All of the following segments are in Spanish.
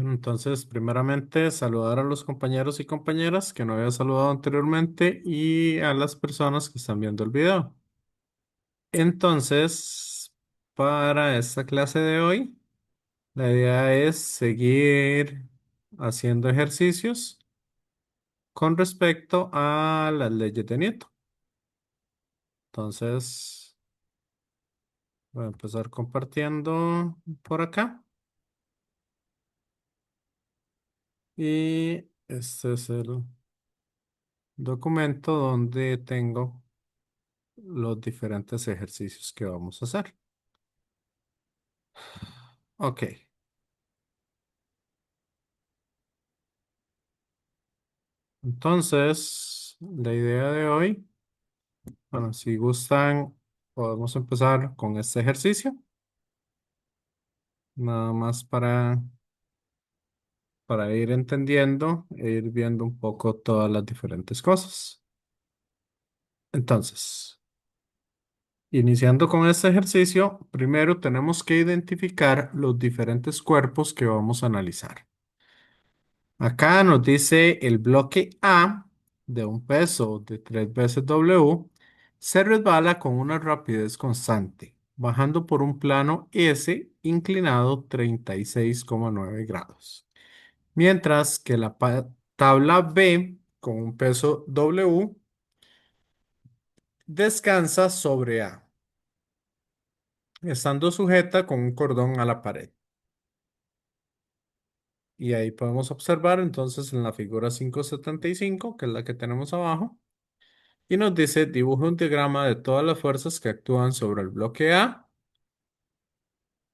Bueno, entonces, primeramente, saludar a los compañeros y compañeras que no había saludado anteriormente y a las personas que están viendo el video. Entonces, para esta clase de hoy, la idea es seguir haciendo ejercicios con respecto a las leyes de Newton. Entonces, voy a empezar compartiendo por acá. Y este es el documento donde tengo los diferentes ejercicios que vamos a hacer. Ok, entonces la idea de hoy, bueno, si gustan, podemos empezar con este ejercicio, nada más para ir entendiendo e ir viendo un poco todas las diferentes cosas. Entonces, iniciando con este ejercicio, primero tenemos que identificar los diferentes cuerpos que vamos a analizar. Acá nos dice el bloque A de un peso de 3 veces W se resbala con una rapidez constante, bajando por un plano S inclinado 36,9 grados. Mientras que la tabla B con un peso W descansa sobre A, estando sujeta con un cordón a la pared. Y ahí podemos observar entonces en la figura 575, que es la que tenemos abajo, y nos dice, dibuje un diagrama de todas las fuerzas que actúan sobre el bloque A.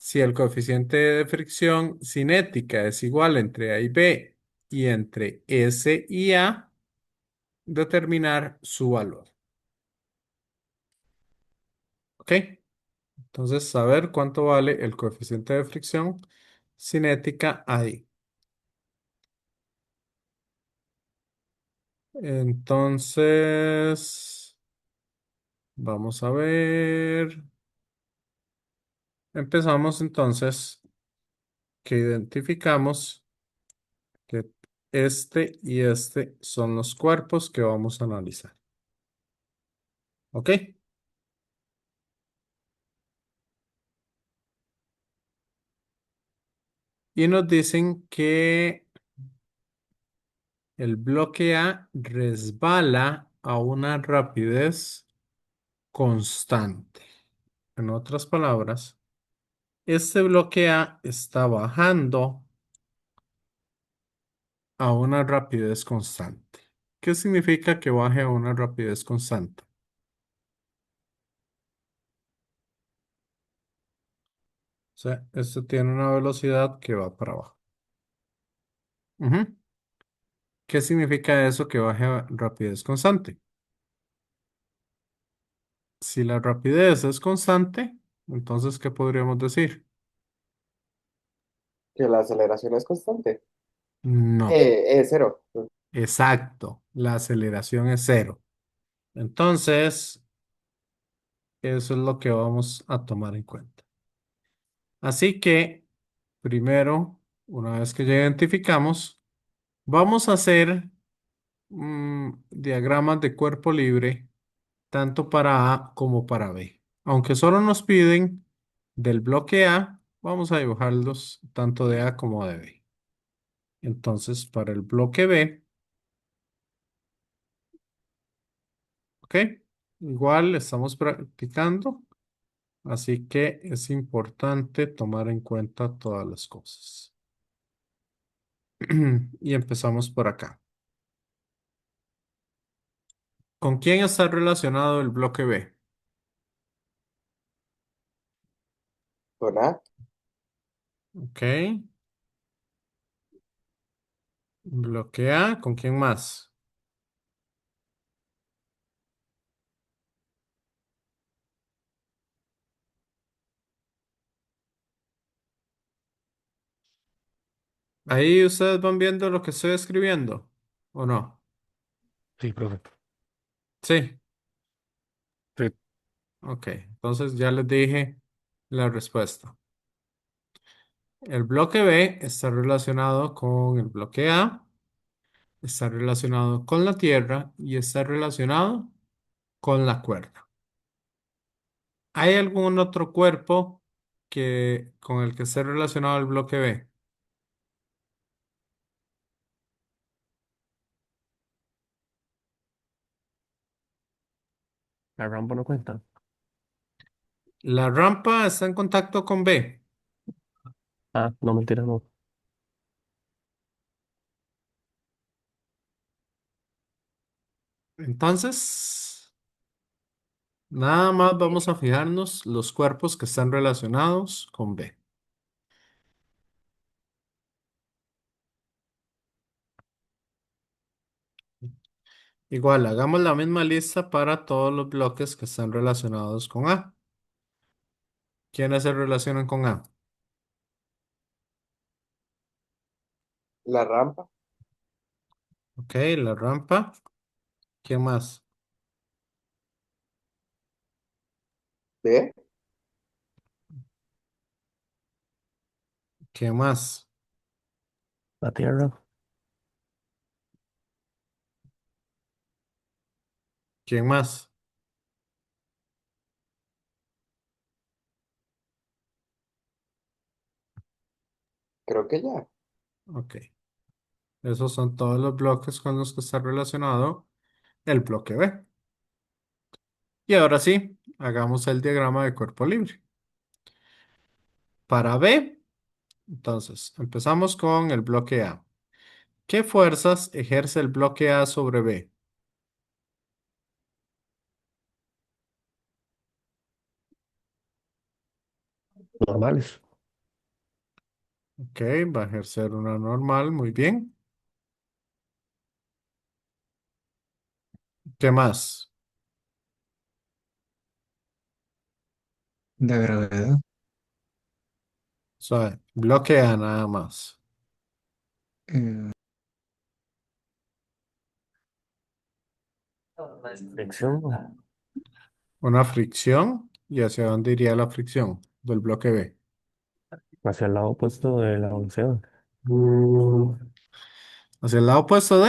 Si el coeficiente de fricción cinética es igual entre A y B y entre S y A, determinar su valor. ¿Ok? Entonces, saber cuánto vale el coeficiente de fricción cinética ahí. Entonces, vamos a ver. Empezamos entonces que identificamos que este y este son los cuerpos que vamos a analizar. ¿Ok? Y nos dicen que el bloque A resbala a una rapidez constante. En otras palabras, este bloque A está bajando a una rapidez constante. ¿Qué significa que baje a una rapidez constante? O sea, esto tiene una velocidad que va para abajo. Ujú. ¿Qué significa eso que baje a rapidez constante? Si la rapidez es constante, entonces, ¿qué podríamos decir? Que la aceleración es constante. No, Es cero. exacto, la aceleración es cero. Entonces, eso es lo que vamos a tomar en cuenta. Así que, primero, una vez que ya identificamos, vamos a hacer diagramas de cuerpo libre, tanto para A como para B. Aunque solo nos piden del bloque A, vamos a dibujarlos tanto de A como de B. Entonces, para el bloque B, ¿ok? Igual estamos practicando, así que es importante tomar en cuenta todas las cosas. Y empezamos por acá. ¿Con quién está relacionado el bloque B? Con A, ¿Ok? Bloque A, ¿con quién más? Ahí ustedes van viendo lo que estoy escribiendo, ¿o no? Sí, profe. Sí, Sí. ok. Entonces ya les dije la respuesta. El bloque B está relacionado con el bloque A, está relacionado con la Tierra y está relacionado con la cuerda. ¿Hay algún otro cuerpo con el que esté relacionado el bloque B? La rampa no cuenta. La rampa está en contacto con B. Ah, no, mentira, no. Entonces, nada más vamos a fijarnos los cuerpos que están relacionados con B. Igual, hagamos la misma lista para todos los bloques que están relacionados con A. ¿Quiénes se relacionan con A? La rampa. Ok, la rampa. ¿Quién más? B. ¿Quién más? La tierra. ¿Quién más? Creo que ya. Ok, esos son todos los bloques con los que está relacionado el bloque B. Y ahora sí, hagamos el diagrama de cuerpo libre. Para B, entonces, empezamos con el bloque A. ¿Qué fuerzas ejerce el bloque A sobre B? Normales. Ok, va a ejercer una normal, muy bien. ¿Qué más? La gravedad, Suave, bloque A nada más. eh, Fricción. Una fricción. ¿Y hacia dónde iría la fricción del bloque B? Hacia el lado opuesto de la oncea. Hacia el lado opuesto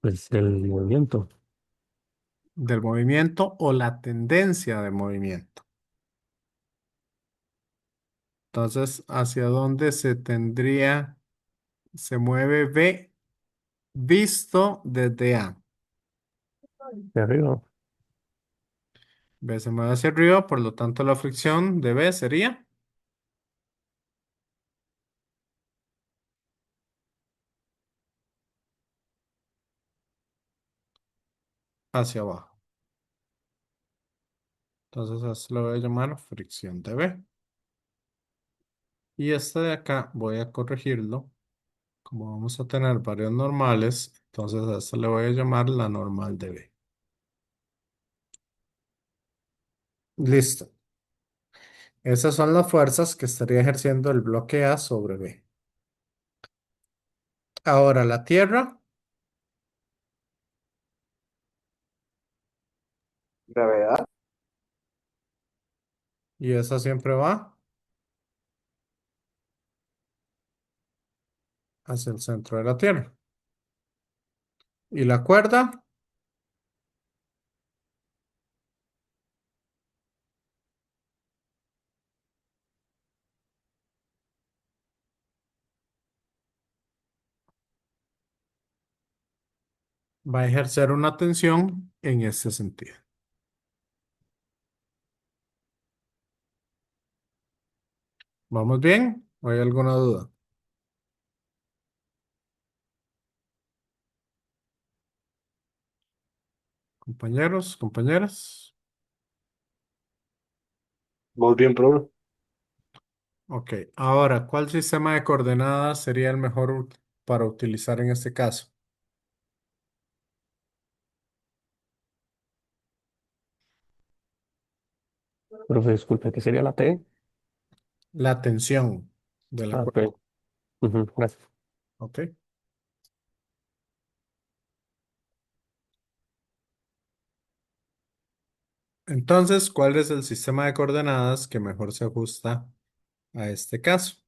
Pues del movimiento. del movimiento o la tendencia de movimiento. Entonces, ¿hacia dónde se mueve B visto desde A? De arriba. B se mueve hacia arriba, por lo tanto la fricción de B sería hacia abajo. Entonces, esto lo voy a llamar fricción de B. Y este de acá voy a corregirlo. Como vamos a tener varios normales, entonces a esto le voy a llamar la normal de B. Listo. Esas son las fuerzas que estaría ejerciendo el bloque A sobre B. Ahora la Tierra, Gravedad. y esa siempre va hacia el centro de la Tierra. Y la cuerda va a ejercer una tensión en ese sentido. ¿Vamos bien? ¿O hay alguna duda? Compañeros, compañeras. Muy bien, profe. Ok, ahora, ¿cuál sistema de coordenadas sería el mejor para utilizar en este caso? Profe, disculpe, ¿qué sería la T? La tensión de la Ah, ok. cuerda. Ujú, gracias. Ok, Entonces, ¿cuál es el sistema de coordenadas que mejor se ajusta a este caso?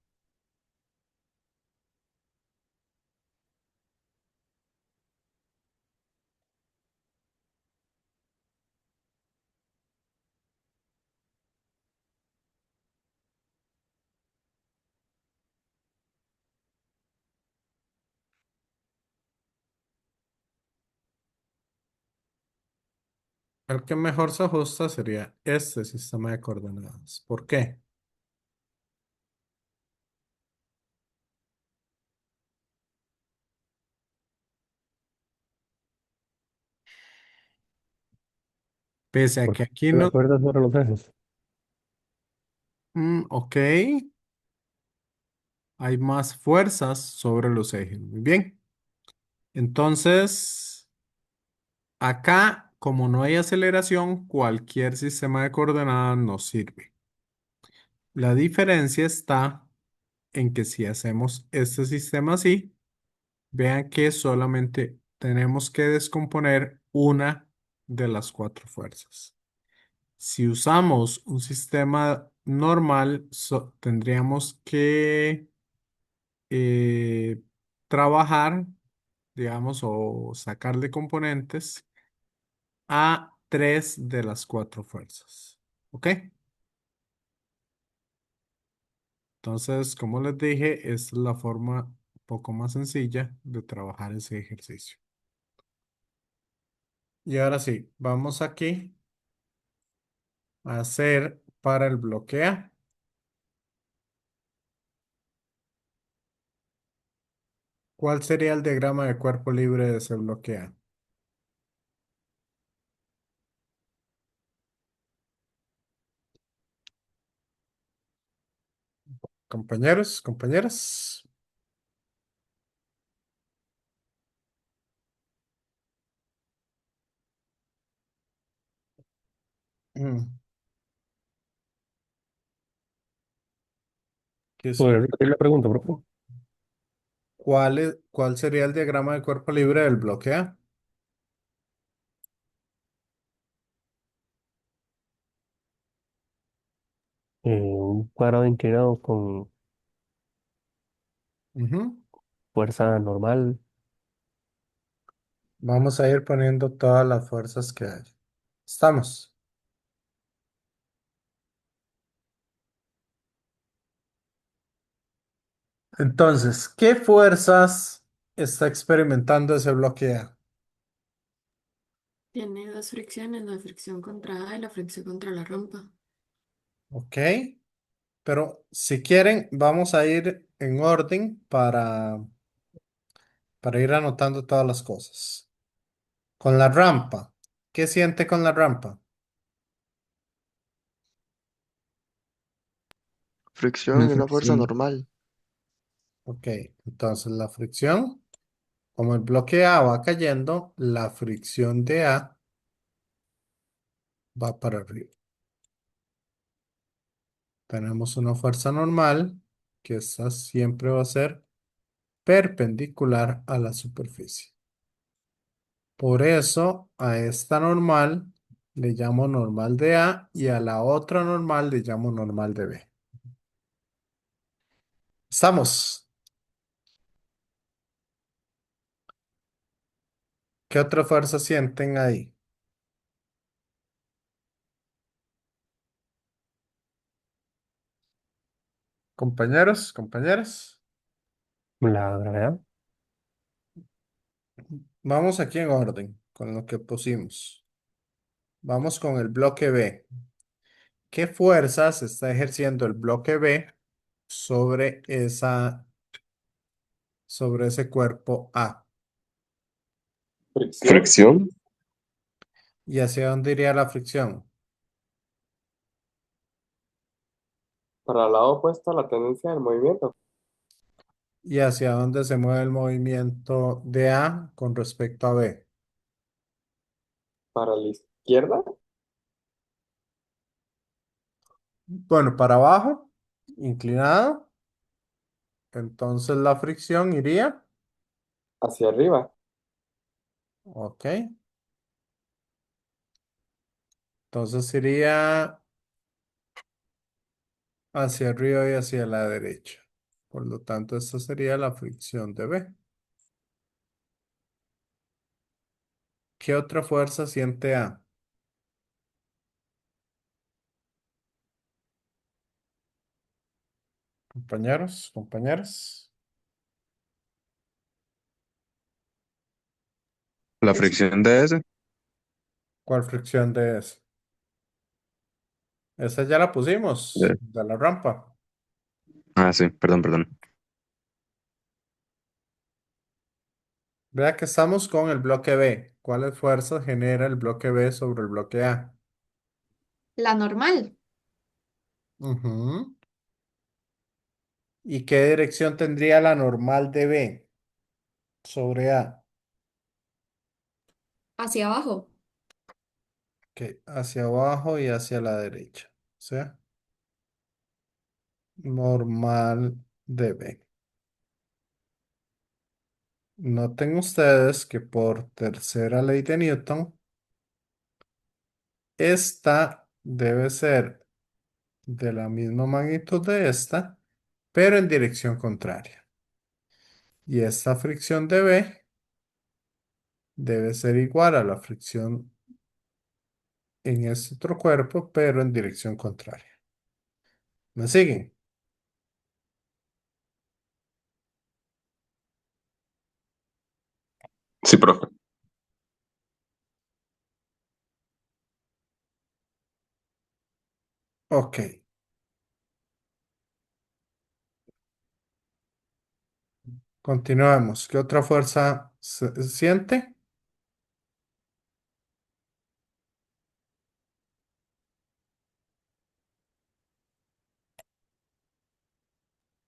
El que mejor se ajusta sería este sistema de coordenadas. ¿Por qué? Pese a Porque que aquí la no... cuerda sobre los ejes. Ok, hay más fuerzas sobre los ejes. Muy bien. Entonces, acá, como no hay aceleración, cualquier sistema de coordenadas nos sirve. La diferencia está en que si hacemos este sistema así, vean que solamente tenemos que descomponer una de las cuatro fuerzas. Si usamos un sistema normal, tendríamos que eh, trabajar, digamos, o sacarle componentes a tres de las cuatro fuerzas. ¿Ok? Entonces, como les dije, es la forma un poco más sencilla de trabajar ese ejercicio. Y ahora sí, vamos aquí a hacer para el bloque A. ¿Cuál sería el diagrama de cuerpo libre de ese bloque A? Compañeros, compañeras. Mm, ¿qué es- ¿Puedo repetir la pregunta, por favor? ¿Cuál sería el diagrama de cuerpo libre del bloque A? Un cuadrado inclinado con Ujú. fuerza normal. Vamos a ir poniendo todas las fuerzas que hay. ¿Estamos? Entonces, ¿qué fuerzas está experimentando ese bloque A? Tiene dos fricciones, la fricción contra A y la fricción contra la rampa. Ok, pero si quieren, vamos a ir en orden para ir anotando todas las cosas. Con la rampa, ¿qué siente con la rampa? Fricción una y una fuerza fricción. normal. Ok, entonces la fricción, como el bloque A va cayendo, la fricción de A va para arriba. Tenemos una fuerza normal, que esta siempre va a ser perpendicular a la superficie. Por eso a esta normal le llamo normal de A y a la otra normal le llamo normal de B. ¿Estamos? ¿Qué otra fuerza sienten ahí? Compañeros, compañeras. La gravedad. Vamos aquí en orden con lo que pusimos. Vamos con el bloque B. ¿Qué fuerzas está ejerciendo el bloque B sobre sobre ese cuerpo A? Fricción. Fricción. ¿Y hacia dónde iría la fricción? Para el lado opuesto a la tendencia del movimiento. ¿Y hacia dónde se mueve el movimiento de A con respecto a B? Para la izquierda, Bueno, para abajo, inclinado, entonces la fricción iría, hacia arriba. ok. Entonces iría hacia arriba y hacia la derecha. Por lo tanto, esta sería la fricción de B. ¿Qué otra fuerza siente A? Compañeros, compañeras. La fricción de S. ¿Cuál fricción de esa? Esa ya la pusimos, de- de la rampa. Ah, sí, perdón, perdón. Vea que estamos con el bloque B. ¿Cuáles fuerzas genera el bloque B sobre el bloque A? La normal, Ujú. ¿Y qué dirección tendría la normal de B sobre A? hacia abajo. Que hacia abajo y hacia la derecha. O sea, normal de B. Noten ustedes que por tercera ley de Newton, esta debe ser de la misma magnitud de esta, pero en dirección contraria. Y esta fricción de B debe ser igual a la fricción en este otro cuerpo, pero en dirección contraria. ¿Me siguen? Sí, profe. Ok, continuamos. ¿Qué otra fuerza se siente?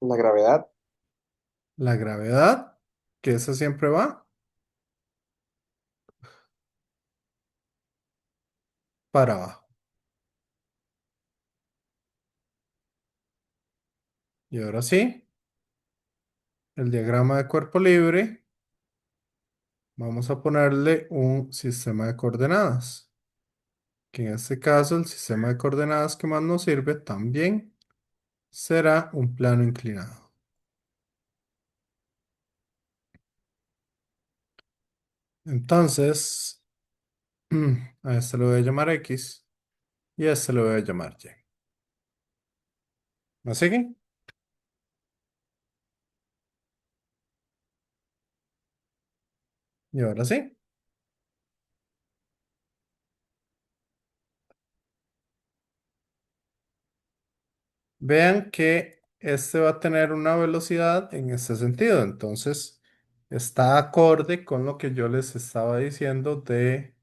La gravedad. La gravedad, que esa siempre va para abajo. Y ahora sí, el diagrama de cuerpo libre, vamos a ponerle un sistema de coordenadas, que en este caso el sistema de coordenadas que más nos sirve también será un plano inclinado. Entonces, a este lo voy a llamar X y a este lo voy a llamar Y. ¿Me siguen? Y ahora sí, vean que este va a tener una velocidad en este sentido. Entonces, está acorde con lo que yo les estaba diciendo de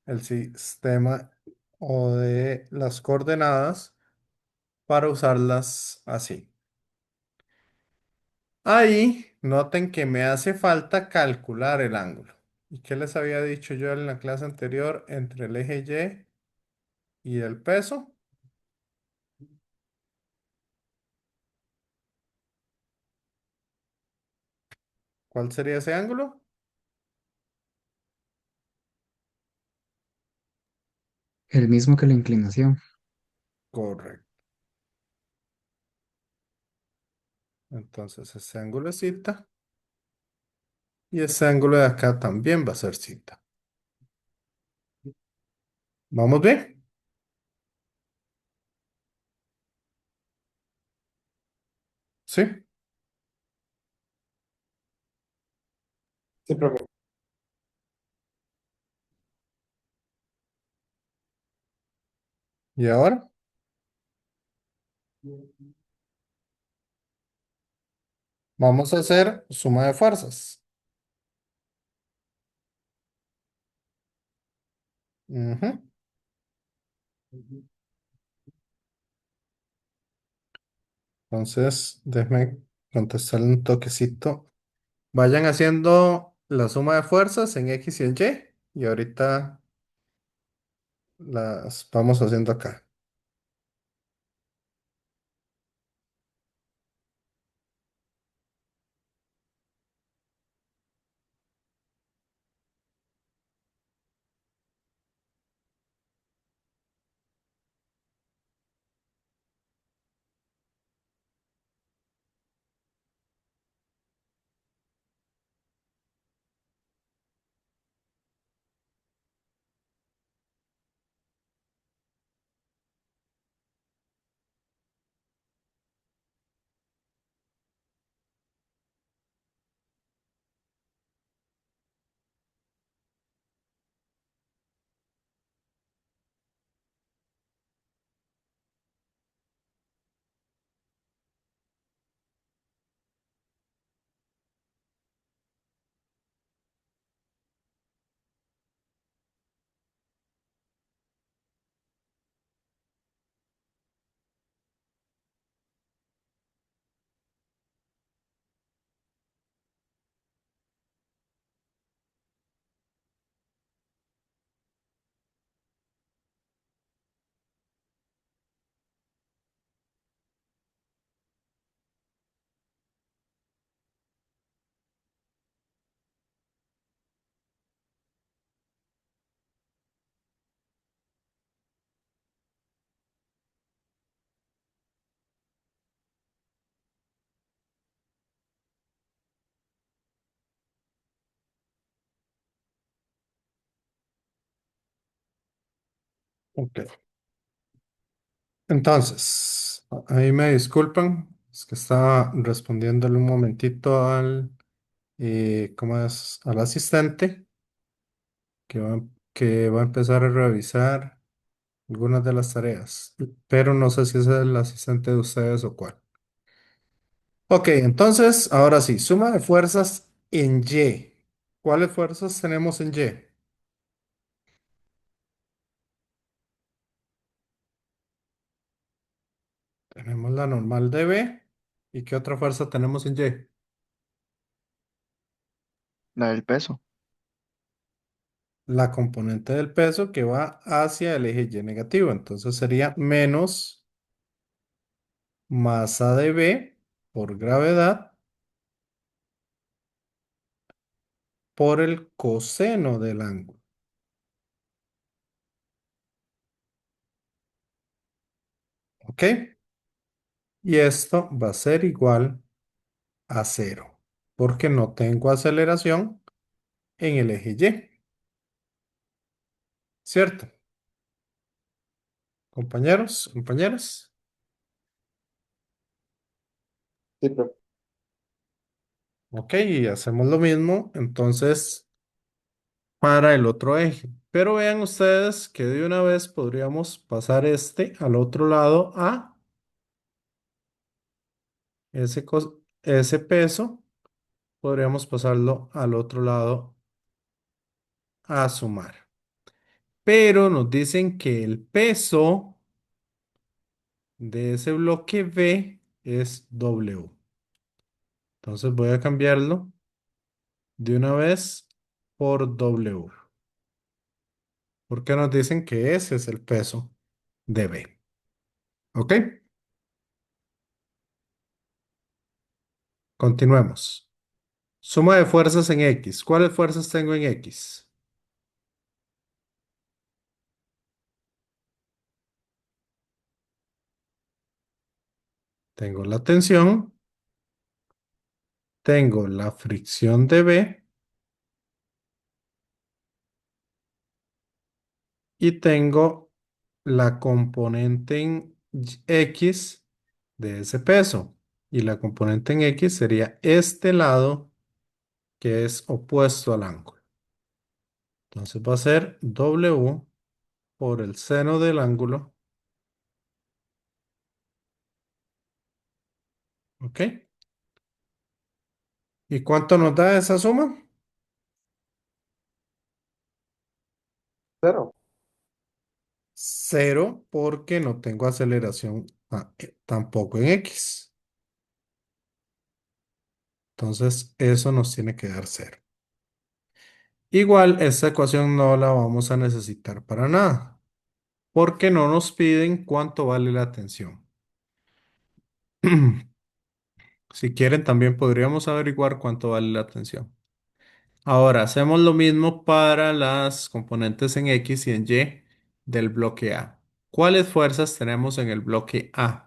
el sistema o de las coordenadas para usarlas así. Ahí noten que me hace falta calcular el ángulo. ¿Y qué les había dicho yo en la clase anterior entre el eje Y y el peso? ¿Cuál sería ese ángulo? El mismo que la inclinación. Correcto. Entonces ese ángulo es θ y ese ángulo de acá también va a ser θ. ¿Vamos bien? Sí. Sí, profe. ¿Y ahora? Vamos a hacer suma de fuerzas. Ujú. Entonces, déjenme contestarle un toquecito. Vayan haciendo la suma de fuerzas en X y en Y. Y ahorita las vamos haciendo acá. Ok. Entonces, ahí me disculpan, es que estaba respondiéndole un momentito ¿cómo es? Al asistente que va a empezar a revisar algunas de las tareas, pero no sé si es el asistente de ustedes o cuál. Ok, entonces, ahora sí, suma de fuerzas en Y. ¿Cuáles fuerzas tenemos en Y? Tenemos la normal de B. ¿Y qué otra fuerza tenemos en Y? La del peso. La componente del peso que va hacia el eje Y negativo. Entonces sería menos masa de B por gravedad por el coseno del ángulo. ¿Ok? Y esto va a ser igual a cero, porque no tengo aceleración en el eje Y. ¿Cierto? Compañeros, compañeras. Sí, profe. Ok, y hacemos lo mismo entonces para el otro eje. Pero vean ustedes que de una vez podríamos pasar este al otro lado a ese peso, podríamos pasarlo al otro lado a sumar. Pero nos dicen que el peso de ese bloque B es W. Entonces voy a cambiarlo de una vez por W. Porque nos dicen que ese es el peso de B. ¿Ok? Continuemos. Suma de fuerzas en X. ¿Cuáles fuerzas tengo en X? Tengo la tensión, tengo la fricción de B y tengo la componente en X de ese peso. Y la componente en X sería este lado que es opuesto al ángulo. Entonces va a ser W por el seno del ángulo. ¿Ok? ¿Y cuánto nos da esa suma? Cero. Cero porque no tengo aceleración tampoco en X. Entonces eso nos tiene que dar cero. Igual esta ecuación no la vamos a necesitar para nada porque no nos piden cuánto vale la tensión. Si quieren también podríamos averiguar cuánto vale la tensión. Ahora hacemos lo mismo para las componentes en X y en Y del bloque A. ¿Cuáles fuerzas tenemos en el bloque A?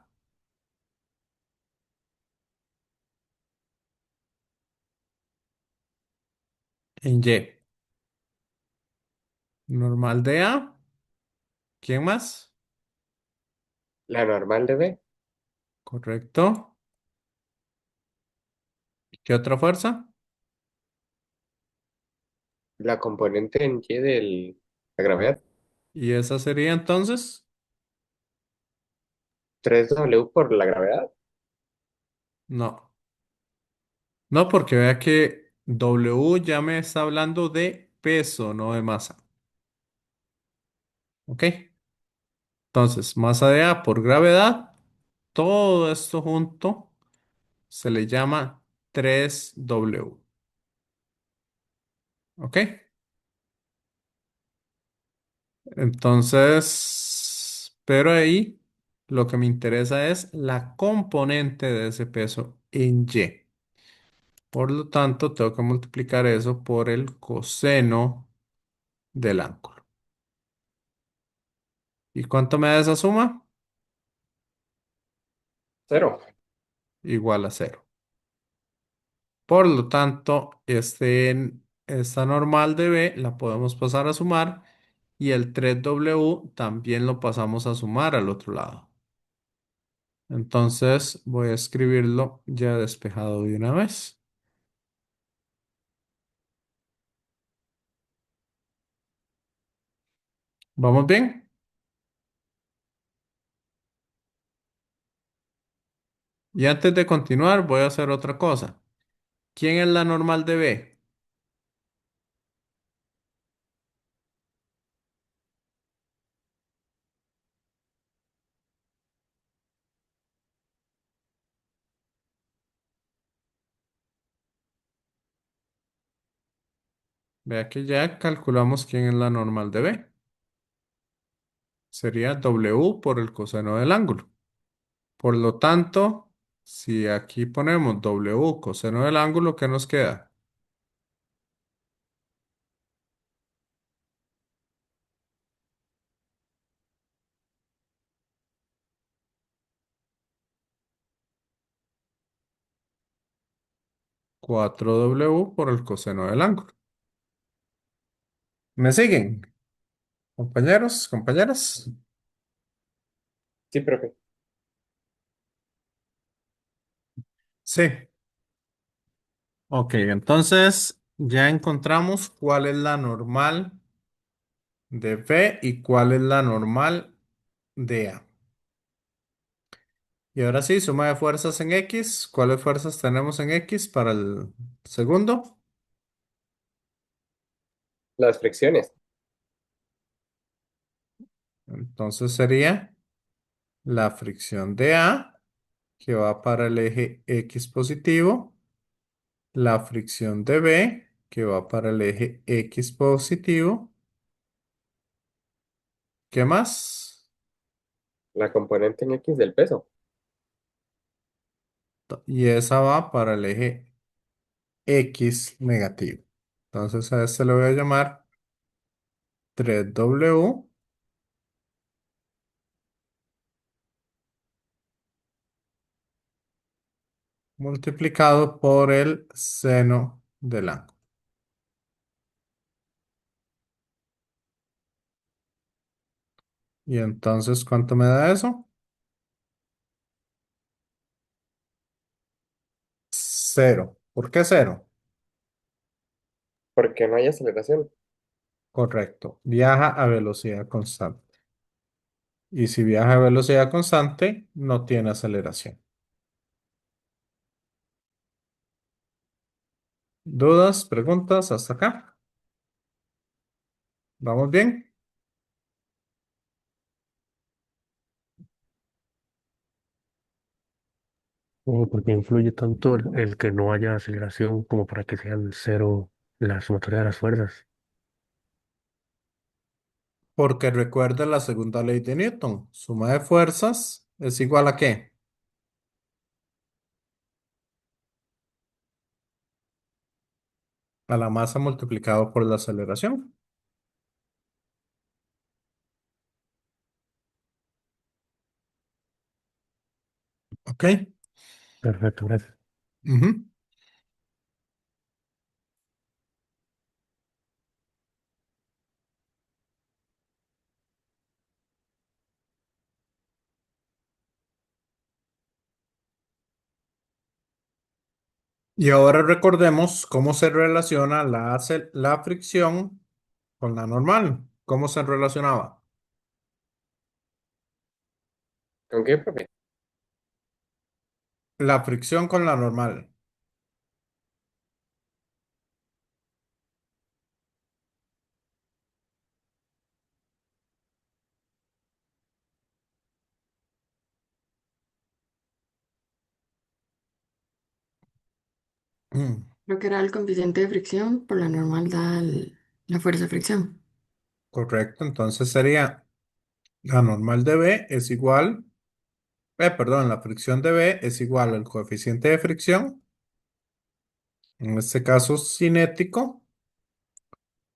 En Y. Normal de A. ¿Quién más? La normal de B. Correcto. ¿Qué otra fuerza? La componente en Y de la gravedad. Y esa sería entonces. 3W por la gravedad. No. No, porque vea que W ya me está hablando de peso, no de masa. ¿Ok? Entonces, masa de A por gravedad, todo esto junto se le llama 3W. ¿Ok? Entonces, pero ahí lo que me interesa es la componente de ese peso en Y. Por lo tanto, tengo que multiplicar eso por el coseno del ángulo. ¿Y cuánto me da esa suma? Cero. Igual a cero. Por lo tanto, esta normal de B la podemos pasar a sumar y el 3W también lo pasamos a sumar al otro lado. Entonces voy a escribirlo ya despejado de una vez. ¿Vamos bien? Y antes de continuar, voy a hacer otra cosa. ¿Quién es la normal de B? Vea que ya calculamos quién es la normal de B. Sería W por el coseno del ángulo. Por lo tanto, si aquí ponemos W coseno del ángulo, ¿qué nos queda? Cuatro w por el coseno del ángulo. ¿Me siguen, compañeros, compañeras? Sí, profe. Sí. Ok, entonces ya encontramos cuál es la normal de B y cuál es la normal de A. Y ahora sí, suma de fuerzas en X. ¿Cuáles fuerzas tenemos en X para el segundo? Las fricciones. Entonces sería la fricción de A, que va para el eje X positivo, la fricción de B, que va para el eje X positivo. ¿Qué más? La componente en X del peso. Y esa va para el eje X negativo. Entonces a este le voy a llamar 3W multiplicado por el seno del ángulo. Y entonces, ¿cuánto me da eso? Cero. ¿Por qué cero? Porque no hay aceleración. Correcto. Viaja a velocidad constante. Y si viaja a velocidad constante, no tiene aceleración. ¿Dudas, preguntas hasta acá? ¿Vamos bien? ¿Por qué influye tanto el que no haya aceleración como para que sean cero la sumatoria de las fuerzas? Porque recuerda la segunda ley de Newton. Suma de fuerzas es igual a ¿qué? A la masa multiplicado por la aceleración. ¿Ok? Perfecto, gracias. Ujú. Y ahora recordemos cómo se relaciona la fricción con la normal. ¿Cómo se relacionaba? ¿Con qué, profe? La fricción con la normal. Mm, Creo que era el coeficiente de fricción por la normal da la fuerza de fricción. correcto. Entonces sería la normal de B es igual, perdón, la fricción de B es igual al coeficiente de fricción, en este caso cinético,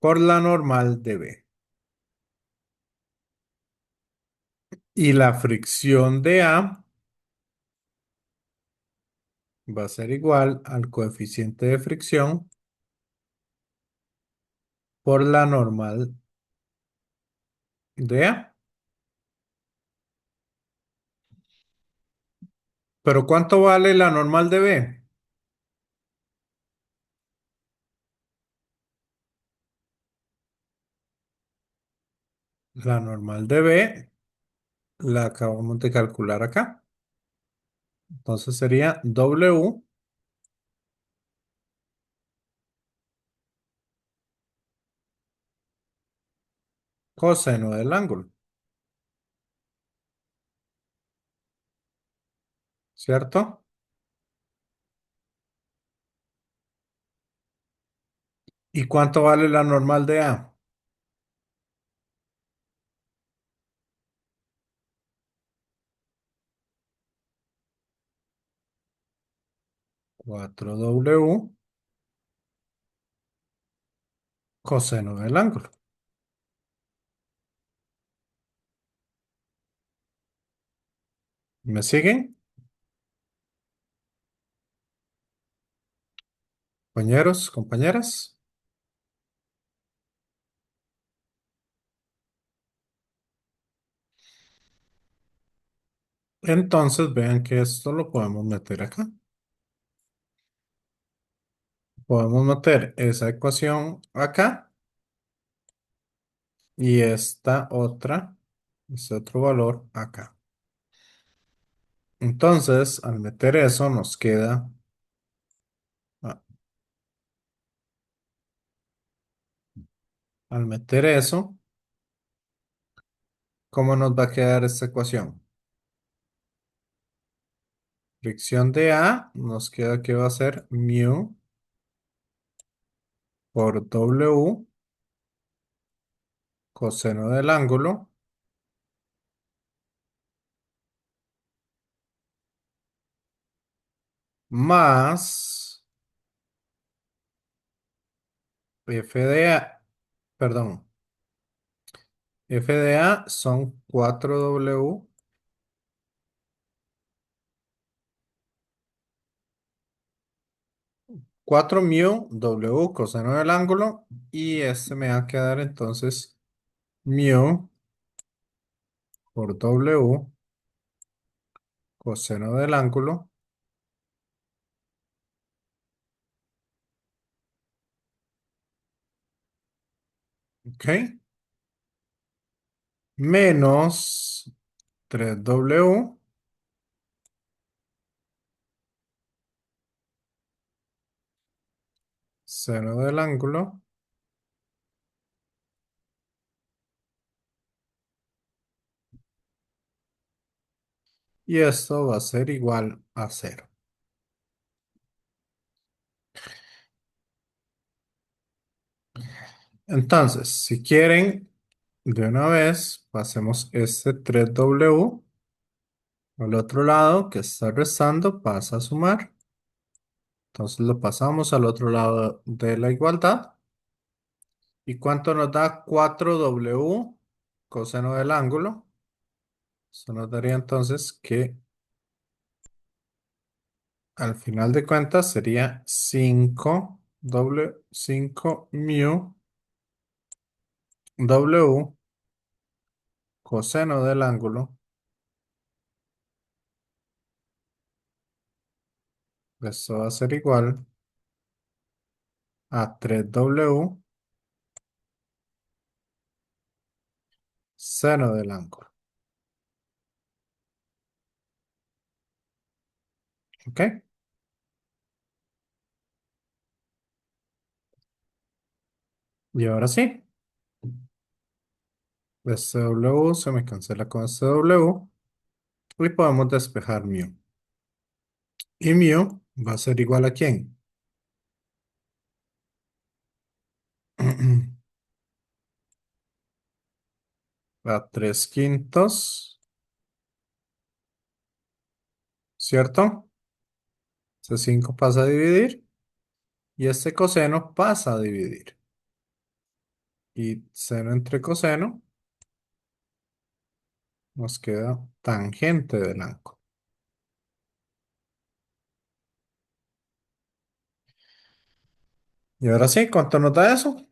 por la normal de B. Y la fricción de A va a ser igual al coeficiente de fricción por la normal de A. Pero ¿cuánto vale la normal de B? La normal de B la acabamos de calcular acá. Entonces sería W coseno del ángulo, ¿cierto? ¿Y cuánto vale la normal de A? 4W coseno del ángulo. ¿Me siguen, compañeros, compañeras? Entonces vean que esto lo podemos meter acá. Podemos meter esa ecuación acá y esta otra, este otro valor acá. Entonces, al meter eso, nos queda, ah, al meter eso, ¿cómo nos va a quedar esta ecuación? Fricción de A nos queda que va a ser mu por W coseno del ángulo más F de A, perdón, F de A son 4W, 4 mu W coseno del ángulo y este me va a quedar entonces mu por W coseno del ángulo, ¿ok? Menos 3W seno del ángulo y esto va a ser igual a cero. Entonces, si quieren, de una vez pasemos este 3W al otro lado que está restando, pasa a sumar. Entonces lo pasamos al otro lado de la igualdad. ¿Y cuánto nos da 4W coseno del ángulo? Eso nos daría entonces que al final de cuentas sería 5 mu W coseno del ángulo. Esto va a ser igual a 3W seno del ángulo. ¿Ok? Y ahora sí, este W se me cancela con este W y podemos despejar mu. Y mu va a ser igual a ¿quién? A 3 quintos, ¿cierto? Este 5 pasa a dividir y este coseno pasa a dividir. Y seno entre coseno nos queda tangente del ángulo. Y ahora sí, ¿cuánto nos da eso?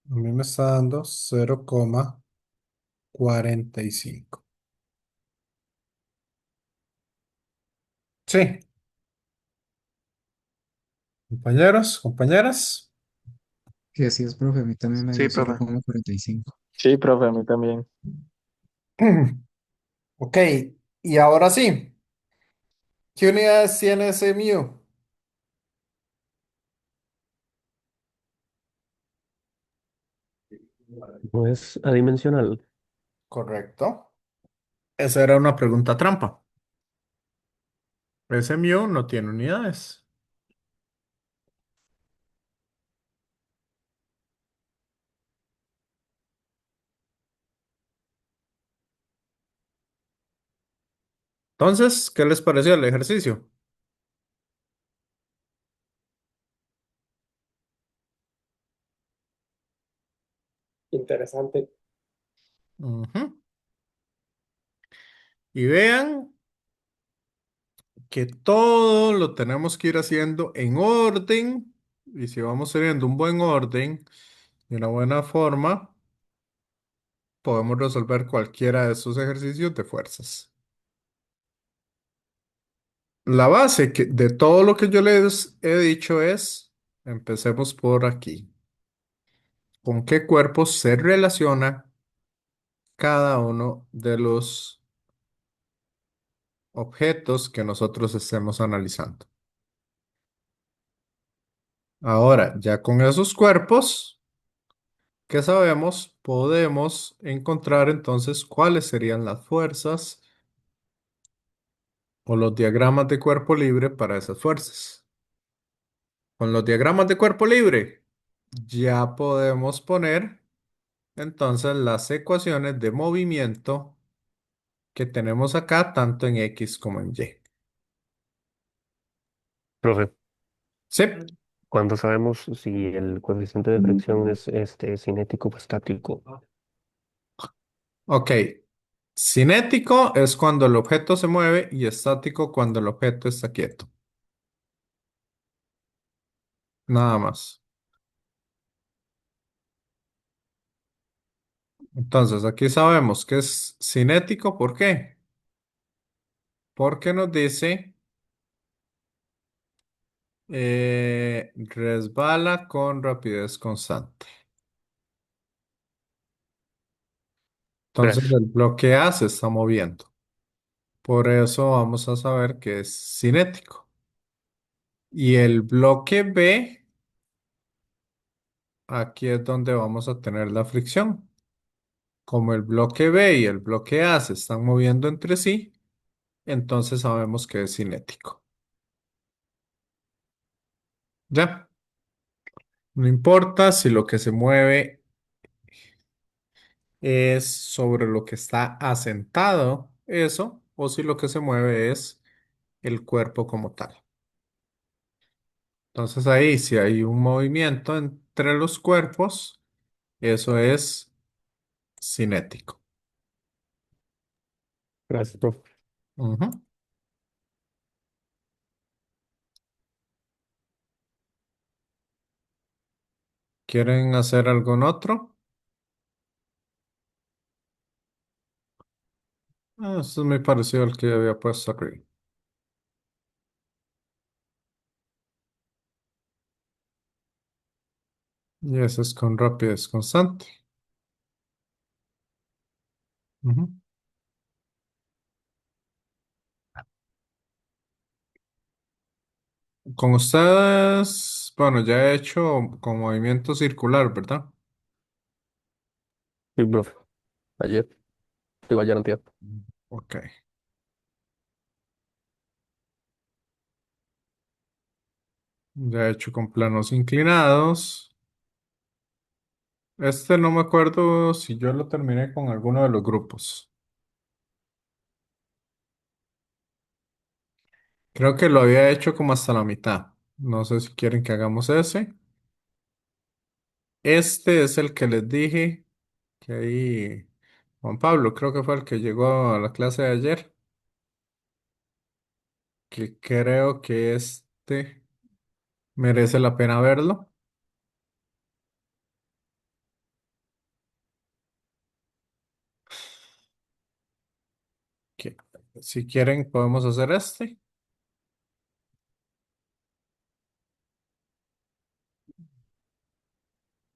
A mí me está dando 0,45. Sí, compañeros, compañeras. Que así es, profe, a mí también me Sí, dio profe. 0,45. Sí, profe, a mí también. Ok, y ahora sí, ¿qué unidades tiene ese mu? No es adimensional. Correcto. Esa era una pregunta trampa. Ese mu no tiene unidades. Entonces, ¿qué les pareció el ejercicio? Interesante. Ujú. Y vean que todo lo tenemos que ir haciendo en orden. Y si vamos teniendo un buen orden y una buena forma, podemos resolver cualquiera de esos ejercicios de fuerzas. La base de todo lo que yo les he dicho es, empecemos por aquí. ¿Con qué cuerpos se relaciona cada uno de los objetos que nosotros estemos analizando? Ahora, ya con esos cuerpos que sabemos, podemos encontrar entonces cuáles serían las fuerzas o los diagramas de cuerpo libre para esas fuerzas. Con los diagramas de cuerpo libre ya podemos poner entonces las ecuaciones de movimiento que tenemos acá tanto en X como en Y. Profe, Sí, ¿cuándo sabemos si el coeficiente de fricción es cinético o estático? ok. Cinético es cuando el objeto se mueve y estático cuando el objeto está quieto. Nada más. Entonces, aquí sabemos que es cinético. ¿Por qué? Porque nos dice resbala con rapidez constante. Entonces, Gracias. el bloque A se está moviendo. Por eso vamos a saber que es cinético. Y el bloque B, aquí es donde vamos a tener la fricción. Como el bloque B y el bloque A se están moviendo entre sí, entonces sabemos que es cinético. Ya, no importa si lo que se mueve es sobre lo que está asentado, eso, o si lo que se mueve es el cuerpo como tal. Entonces ahí, si hay un movimiento entre los cuerpos, eso es cinético. Gracias, profe. Ujú. ¿Quieren hacer algún otro? Eso es muy parecido al que había puesto arriba. Y eso es con rapidez constante. Ujú. Con ustedes, bueno, ya he hecho con movimiento circular, ¿verdad? Sí, profe. Ayer, digo ayer antier. Ok. Ya he hecho con planos inclinados. Este no me acuerdo si yo lo terminé con alguno de los grupos. Creo que lo había hecho como hasta la mitad. No sé si quieren que hagamos ese. Este es el que les dije que ahí Juan Pablo, creo que fue el que llegó a la clase de ayer, que creo que este merece la pena verlo. Si quieren, podemos hacer este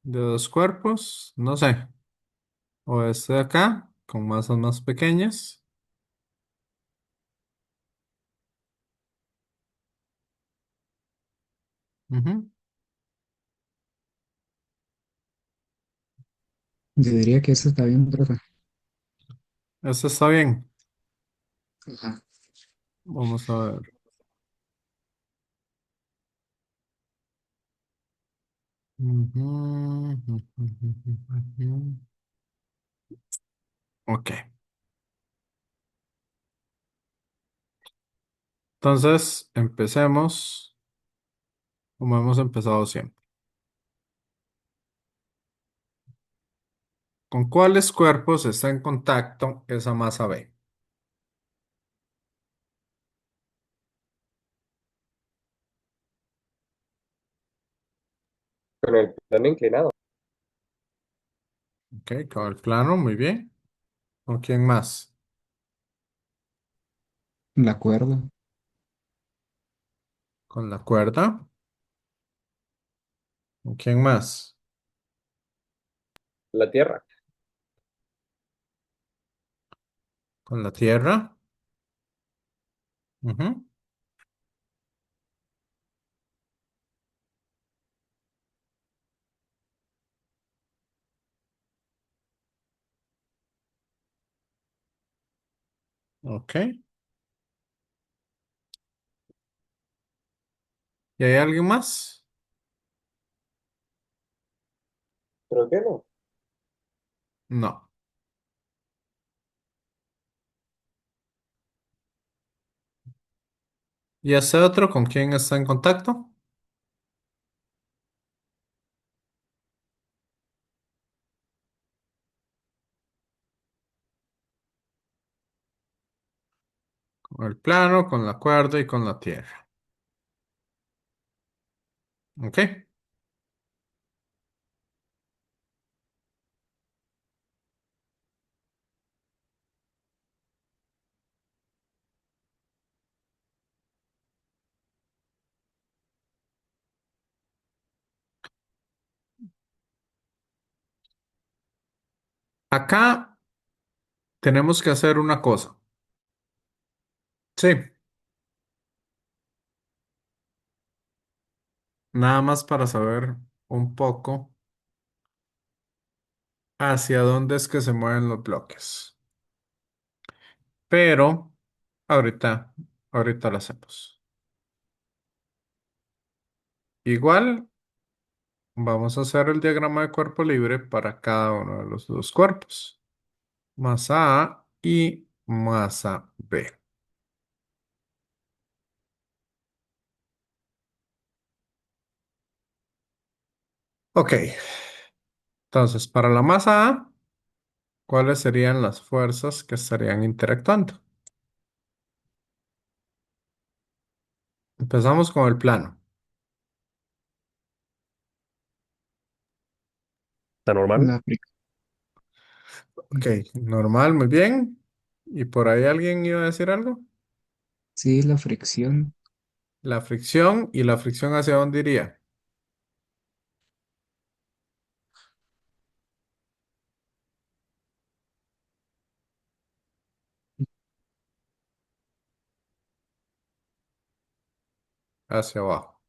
de dos cuerpos, no sé, o este de acá, con masas más pequeñas. Ujú. Yo diría que eso está bien, profe. Este está bien. Ajá. Vamos a ver. Ujú, ujú, ujú, ujú. Ok, entonces empecemos como hemos empezado siempre. ¿Con cuáles cuerpos está en contacto esa masa B? Con el plano inclinado. Ok, con el plano, muy bien. ¿Con quién más? La acuerdo. Con la cuerda. ¿Con quién más? La Tierra. Con la tierra. Ujú. Ok. ¿Y hay alguien más? Creo que no. No. ¿Y ese otro con quién está en contacto? Con el plano, con la cuerda y con la tierra. Ok. Acá tenemos que hacer una cosa. Sí, nada más para saber un poco hacia dónde es que se mueven los bloques. Pero ahorita lo hacemos. Igual vamos a hacer el diagrama de cuerpo libre para cada uno de los dos cuerpos. Masa A y masa B. Ok, entonces para la masa A, ¿cuáles serían las fuerzas que estarían interactuando? Empezamos con el plano. ¿Está normal? La fric- Ok, normal, muy bien. ¿Y por ahí alguien iba a decir algo? Sí, la fricción La fricción, ¿y la fricción hacia dónde iría? Hacia abajo.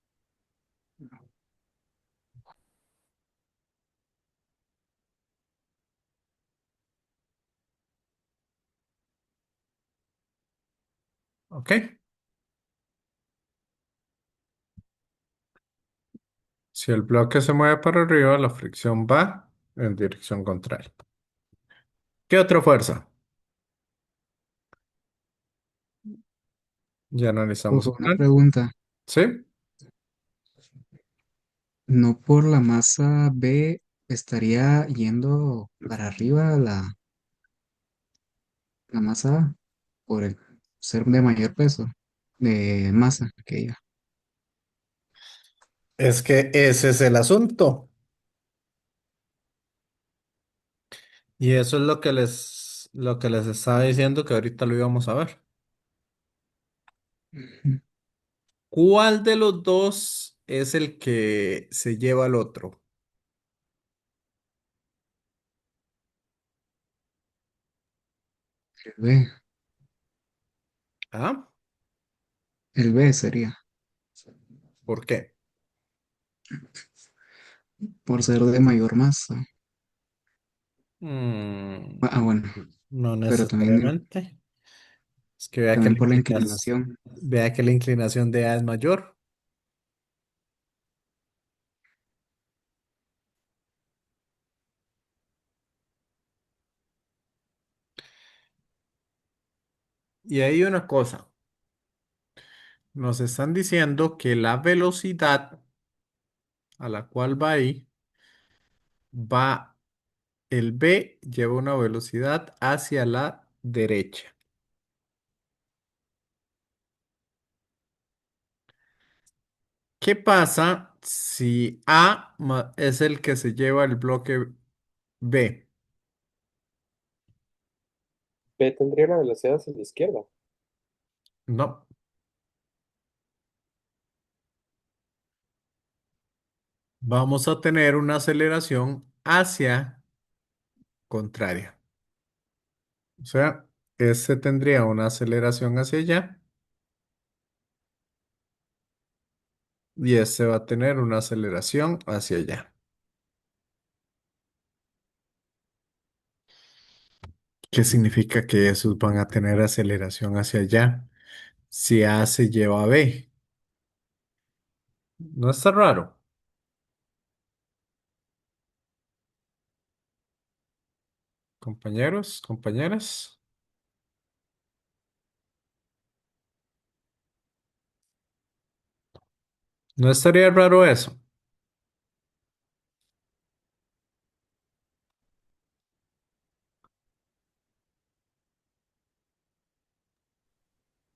Ok. Si el bloque se mueve para arriba, la fricción va en dirección contraria. ¿Qué otra fuerza? Ya analizamos Profe, el una plan. pregunta. ¿Sí? ¿No por la masa B estaría yendo para arriba la masa A? Por el ser de mayor peso, de masa que ella. Es que ese es el asunto. Y eso es lo que les estaba diciendo que ahorita lo íbamos a ver. Ujú. ¿Cuál de los dos es el que se lleva al otro? El B. ¿Ah? El B sería, ¿Por qué? por ser de mayor masa. Mm, Bueno, no pero también, necesariamente. Es que también por la inclinación. vea que la inclinación de A es mayor. Y hay una cosa. Nos están diciendo que la velocidad a la cual va ahí va, el B lleva una velocidad hacia la derecha. ¿Qué pasa si es el que se lleva el bloque B? B tendría una velocidad hacia la izquierda. No, vamos a tener una aceleración hacia contraria. O sea, este tendría una aceleración hacia allá y este va a tener una aceleración hacia allá. ¿Qué significa que esos van a tener aceleración hacia allá si A se lleva a B? ¿No está raro? Compañeros, compañeras. ¿No estaría raro eso?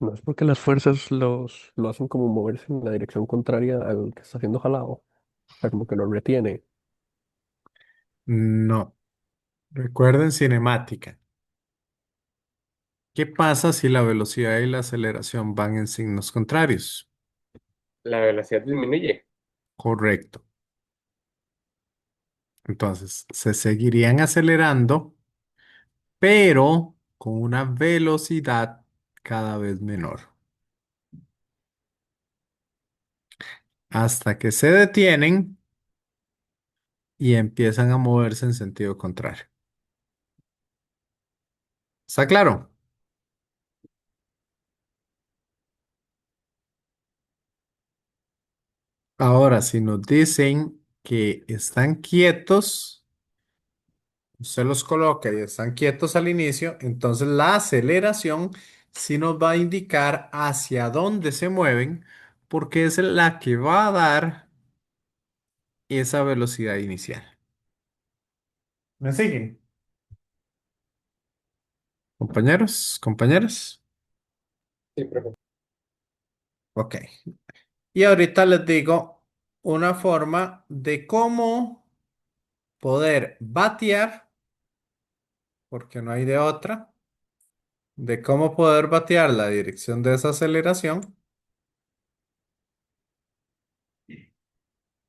No es porque las fuerzas lo hacen como moverse en la dirección contraria al que está siendo jalado. O sea, como que lo retiene. No. Recuerden cinemática. ¿Qué pasa si la velocidad y la aceleración van en signos contrarios? La velocidad disminuye. Correcto. Entonces, se seguirían acelerando, pero con una velocidad cada vez menor, hasta que se detienen y empiezan a moverse en sentido contrario. ¿Está claro? Ahora, si nos dicen que están quietos, usted los coloca y están quietos al inicio, entonces la aceleración sí nos va a indicar hacia dónde se mueven, porque es la que va a dar esa velocidad inicial. ¿Me siguen? Compañeros, compañeras. Sí, profe. Ok. Y ahorita les digo una forma de cómo poder batear, porque no hay de otra, de cómo poder batear la dirección de esa aceleración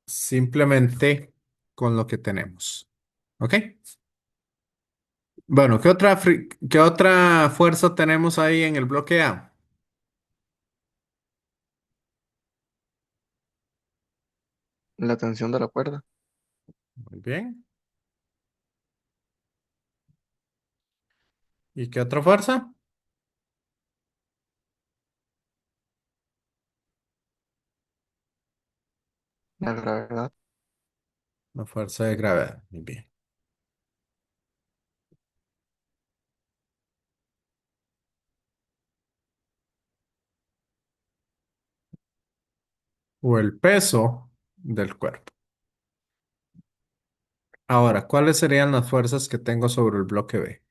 simplemente con lo que tenemos. ¿Ok? Bueno, qué otra fuerza tenemos ahí en el bloque A? La tensión de la cuerda. Muy bien. ¿Y qué otra fuerza? La gravedad. La fuerza de gravedad. Muy bien. O el peso del cuerpo. Ahora, ¿cuáles serían las fuerzas que tengo sobre el bloque B?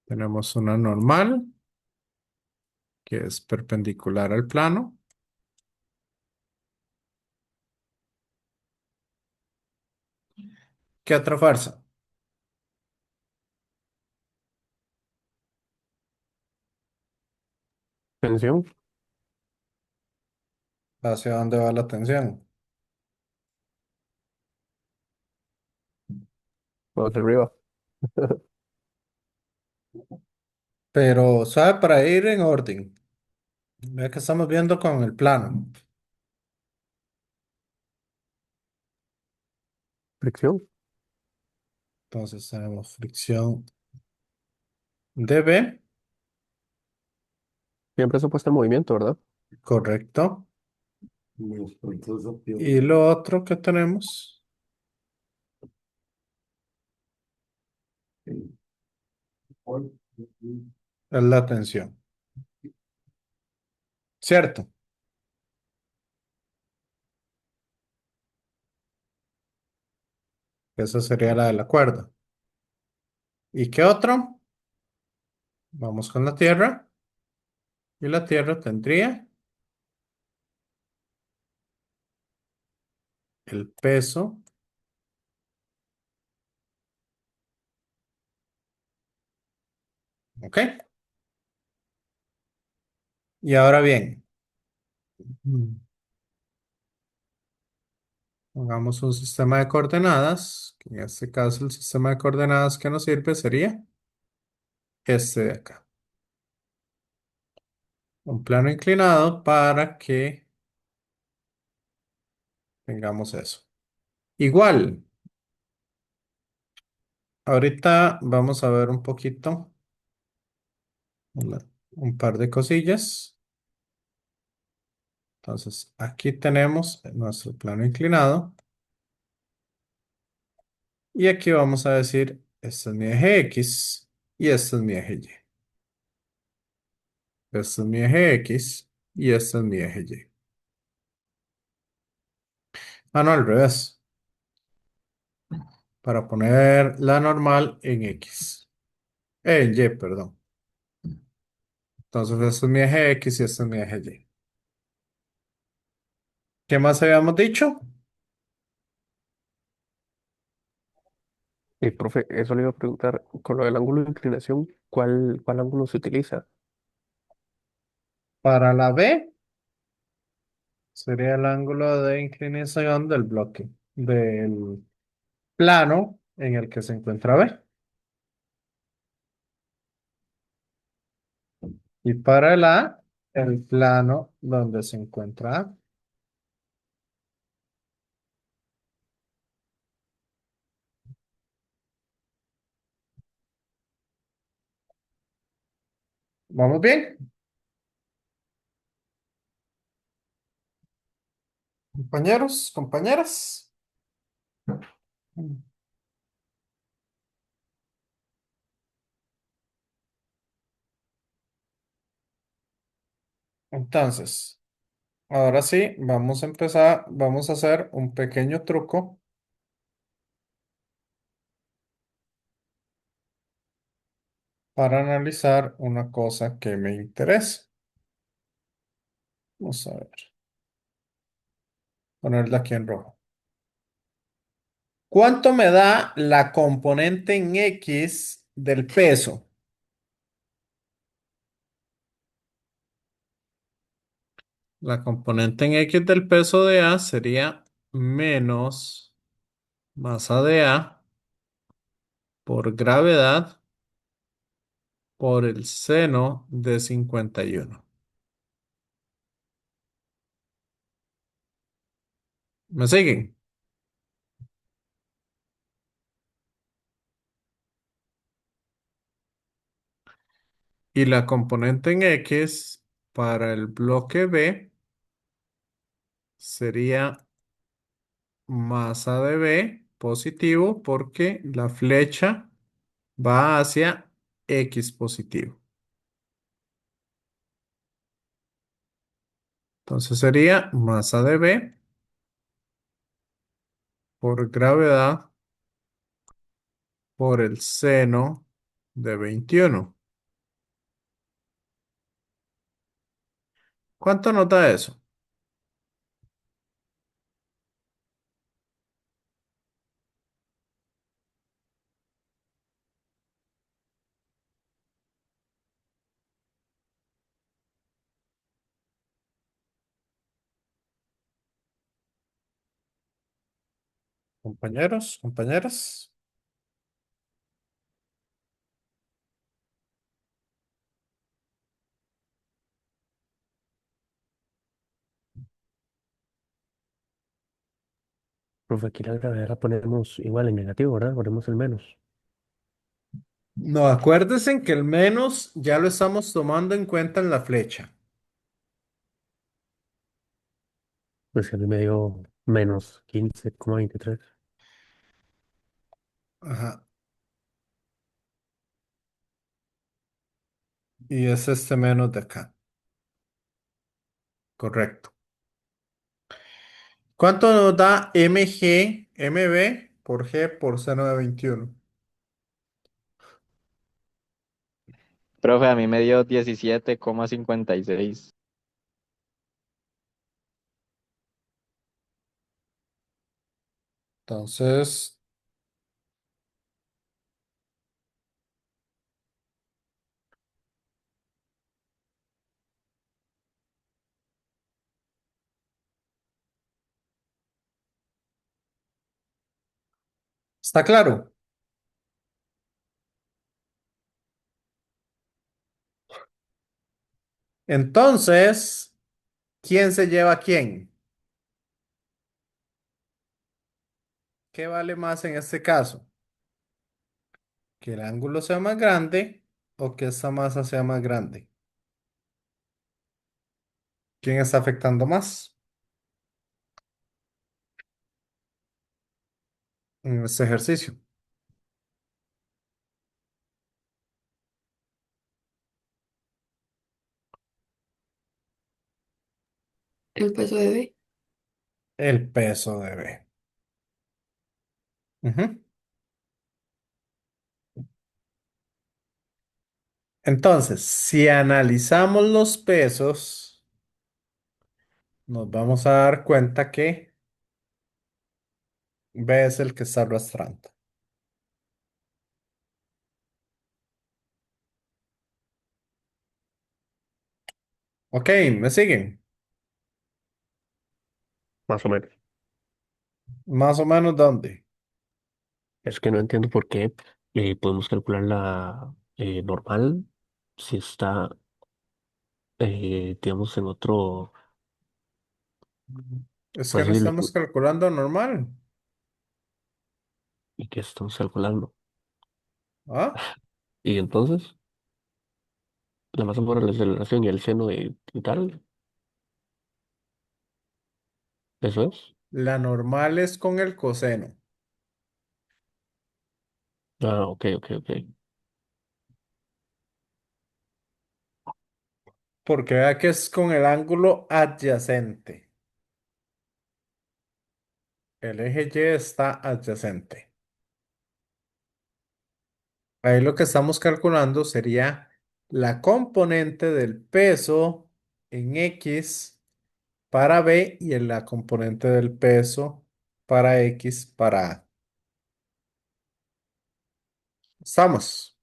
Tenemos una normal, que es perpendicular al plano, ¿Qué otra fuerza? Tensión, ¿Hacia dónde va la tensión? vamos hacia arriba. Pero, ¿sabe? Para ir en orden. Vea que estamos viendo con el plano. Fricción, Entonces tenemos fricción dB, siempre es opuesta al movimiento, ¿verdad? correcto. Y lo otro que tenemos es la tensión, ¿cierto? Esa sería la de la cuerda. ¿Y qué otro? Vamos con la Tierra. Y la Tierra tendría el peso. ¿Ok? Y ahora bien, pongamos un sistema de coordenadas, que en este caso el sistema de coordenadas que nos sirve sería este de acá. Un plano inclinado para que tengamos eso. Igual, ahorita vamos a ver un poquito, una- un par de cosillas. Entonces, aquí tenemos nuestro plano inclinado y aquí vamos a decir, este es mi eje X y este es mi eje Y. Este es mi eje X y este es mi eje Y. Ah, no, al revés, para poner la normal en X. En Y, perdón. Entonces, este es mi eje X y este es mi eje Y. ¿Qué más habíamos dicho? Y profe, eso le iba a preguntar, con lo del ángulo de inclinación, ¿cuál ángulo se utiliza? Para la B sería el ángulo de inclinación del bloque, del plano en el que se encuentra B. Y para el A, el plano donde se encuentra A. ¿Vamos bien? Compañeros, compañeras. Entonces, ahora sí, vamos a empezar, vamos a hacer un pequeño truco para analizar una cosa que me interesa. Vamos a ver, ponerla aquí en rojo. ¿Cuánto me da la componente en X del peso? La componente en X del peso de A sería menos masa de A por gravedad por el seno de 51. ¿Me siguen? Y la componente en X para el bloque B sería masa de B positivo porque la flecha va hacia X positivo. Entonces sería masa de B por gravedad por el seno de 21. ¿Cuánto nos da eso? Compañeros, compañeras. Profe, aquí la gravedad la ponemos igual en negativo, ¿verdad? Ponemos el menos. No, acuérdense que el menos ya lo estamos tomando en cuenta en la flecha. Pues que a mí me dio menos 15,23. Ajá. Y es este menos de acá. Correcto. ¿Cuánto nos da MB por G por seno de 21? Profe, a mí me dio 17,56. Entonces, ¿está claro? Entonces, ¿quién se lleva a quién? ¿Qué vale más en este caso? ¿Que el ángulo sea más grande o que esta masa sea más grande? ¿Quién está afectando más en este ejercicio? El peso de B. El peso de B. Ujú. Entonces, si analizamos los pesos, nos vamos a dar cuenta que B es el que está arrastrando. Ok, ¿me siguen? Más o menos. Más o menos dónde. Es que no entiendo por qué podemos calcular la normal si está, digamos, en otro. Es que Pues no sí, estamos calculando normal. ¿y qué estamos calculando? ¿Ah? Y entonces, la masa por la aceleración y el seno de tal, eso es. La normal es con el coseno, Ah, ok, ok, ok. porque vea que es con el ángulo adyacente. El eje Y está adyacente. Ahí lo que estamos calculando sería la componente del peso en X para B y en la componente del peso para X para A. ¿Estamos?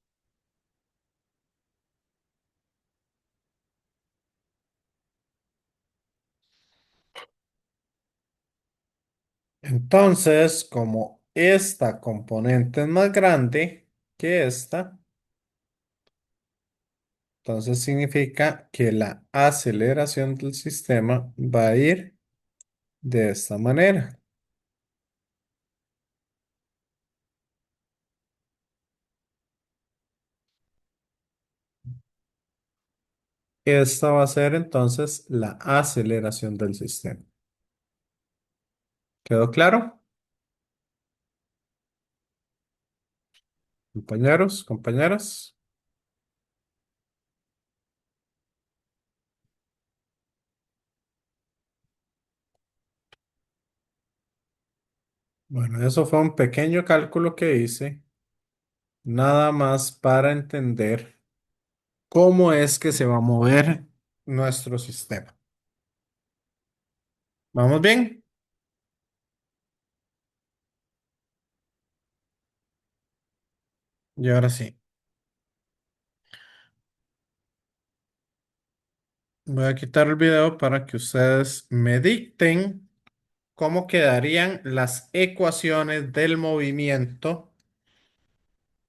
Entonces, como esta componente es más grande que esta, entonces significa que la aceleración del sistema va a ir de esta manera. Esta va a ser entonces la aceleración del sistema. ¿Quedó claro? Compañeros, compañeras. Bueno, eso fue un pequeño cálculo que hice, nada más para entender cómo es que se va a mover nuestro sistema. ¿Vamos bien? Y ahora sí, voy a quitar el video para que ustedes me dicten cómo quedarían las ecuaciones del movimiento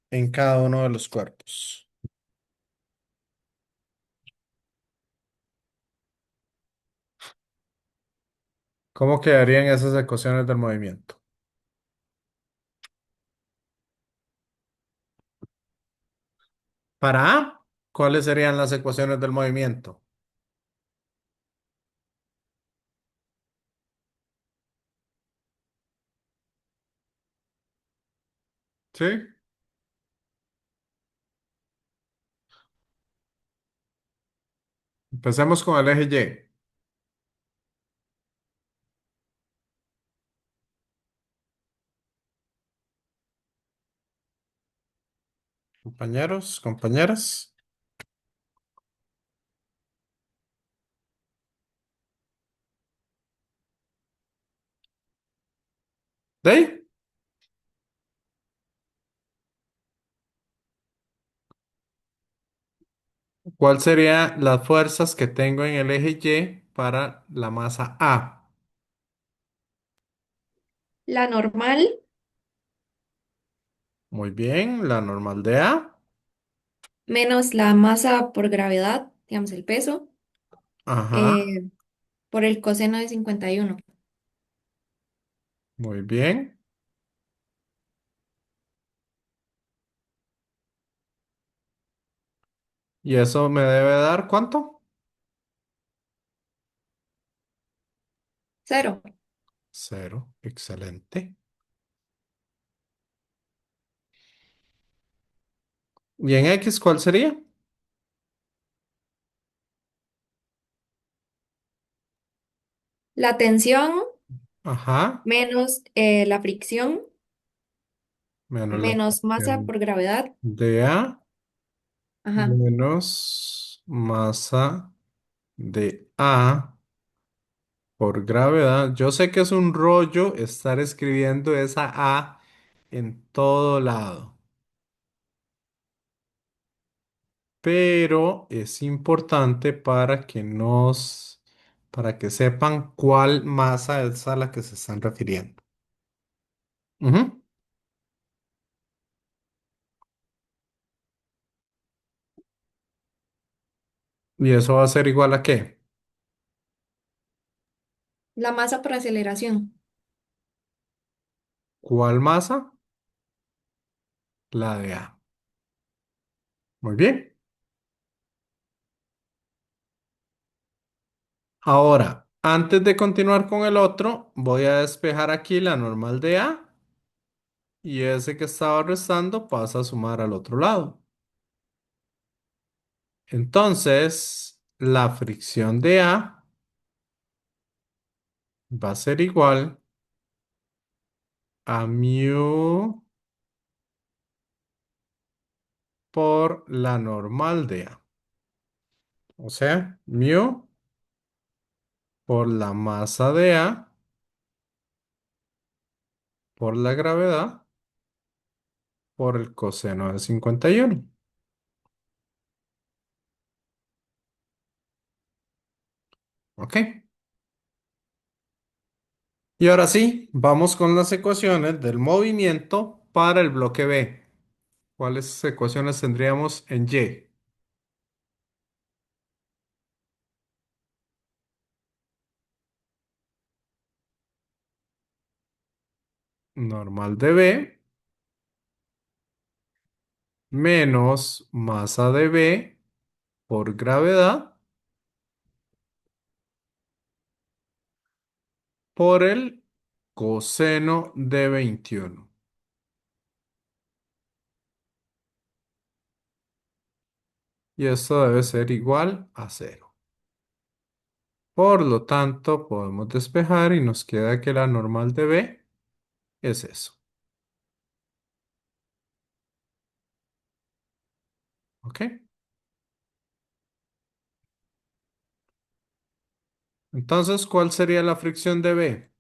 en cada uno de los cuerpos. ¿Cómo quedarían esas ecuaciones del movimiento? Para A, ¿cuáles serían las ecuaciones del movimiento? ¿Sí? Empecemos con el eje Y. Compañeros, compañeras. ¿De ahí? ¿Cuáles serían las fuerzas que tengo en el eje Y para la masa A? La normal Muy bien, la normal de A. menos la masa por gravedad, digamos el peso, Ajá, eh, por el coseno de 51. muy bien. ¿Y eso me debe dar cuánto? Cero. Cero. Excelente. ¿Y en X cuál sería? La tensión Ajá, menos la fricción menos la menos masa fracción por gravedad. de A Ajá. menos masa de A por gravedad. Yo sé que es un rollo estar escribiendo esa A en todo lado, pero es importante para que sepan cuál masa es a la que se están refiriendo. Ujú. ¿Y eso va a ser igual a qué? La masa por aceleración. ¿Cuál masa? La de A. Muy bien. Ahora, antes de continuar con el otro, voy a despejar aquí la normal de A y ese que estaba restando pasa a sumar al otro lado. Entonces, la fricción de A va a ser igual a mu por la normal de A. O sea, mu por la masa de A por la gravedad por el coseno de 51. ¿Ok? Y ahora sí, vamos con las ecuaciones del movimiento para el bloque B. ¿Cuáles ecuaciones tendríamos en Y? Normal de B menos masa de B por gravedad por el coseno de 21. Y esto debe ser igual a cero. Por lo tanto, podemos despejar y nos queda que la normal de B es eso. ¿Ok? Entonces, ¿cuál sería la fricción de B?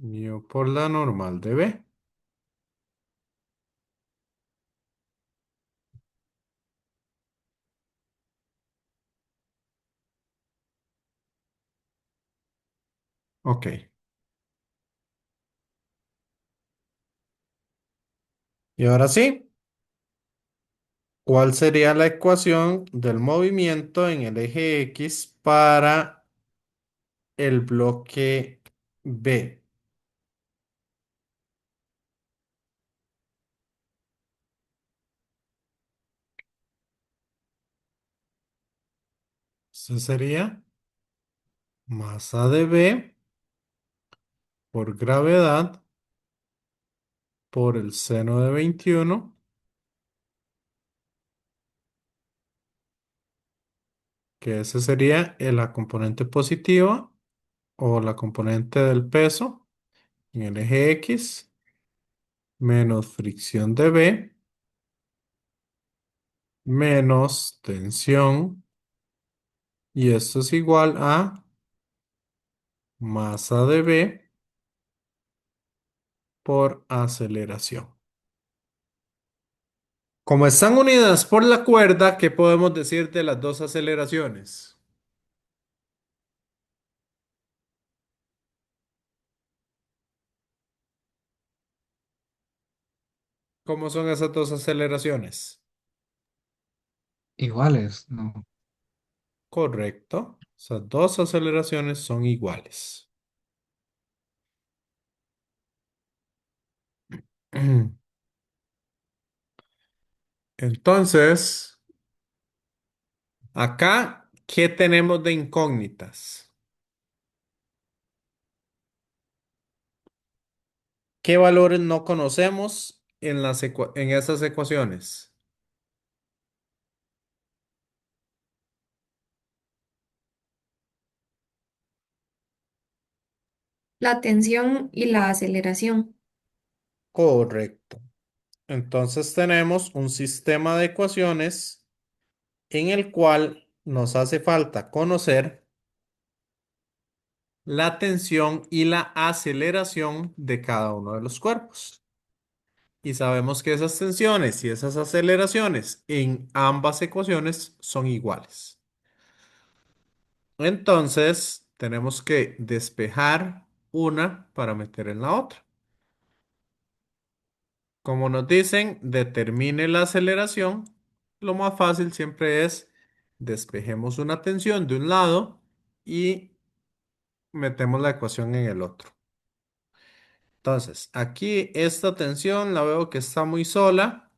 Mu por la normal de B. Ok. Y ahora sí, ¿cuál sería la ecuación del movimiento en el eje X para el bloque B? Eso sería masa de B por gravedad por el seno de 21, que ese sería la componente positiva o la componente del peso en el eje X, menos fricción de B, menos tensión, y esto es igual a masa de B por aceleración. Como están unidas por la cuerda, ¿qué podemos decir de las dos aceleraciones? ¿Cómo son esas dos aceleraciones? Iguales, ¿no? Correcto. Esas dos aceleraciones son iguales. Entonces, acá, ¿qué tenemos de incógnitas? ¿Qué valores no conocemos en en esas ecuaciones? La tensión y la aceleración. Correcto. Entonces tenemos un sistema de ecuaciones en el cual nos hace falta conocer la tensión y la aceleración de cada uno de los cuerpos. Y sabemos que esas tensiones y esas aceleraciones en ambas ecuaciones son iguales. Entonces, tenemos que despejar una para meter en la otra. Como nos dicen, determine la aceleración. Lo más fácil siempre es despejemos una tensión de un lado y metemos la ecuación en el otro. Entonces, aquí esta tensión la veo que está muy sola,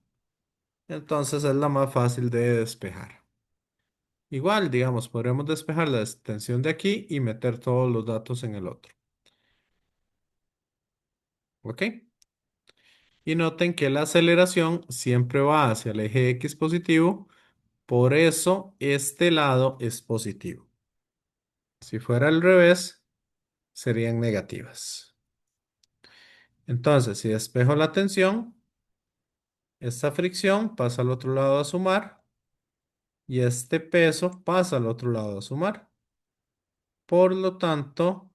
entonces es la más fácil de despejar. Igual, digamos, podremos despejar la tensión de aquí y meter todos los datos en el otro. ¿Ok? Y noten que la aceleración siempre va hacia el eje X positivo, por eso este lado es positivo. Si fuera al revés, serían negativas. Entonces, si despejo la tensión, esta fricción pasa al otro lado a sumar y este peso pasa al otro lado a sumar. Por lo tanto,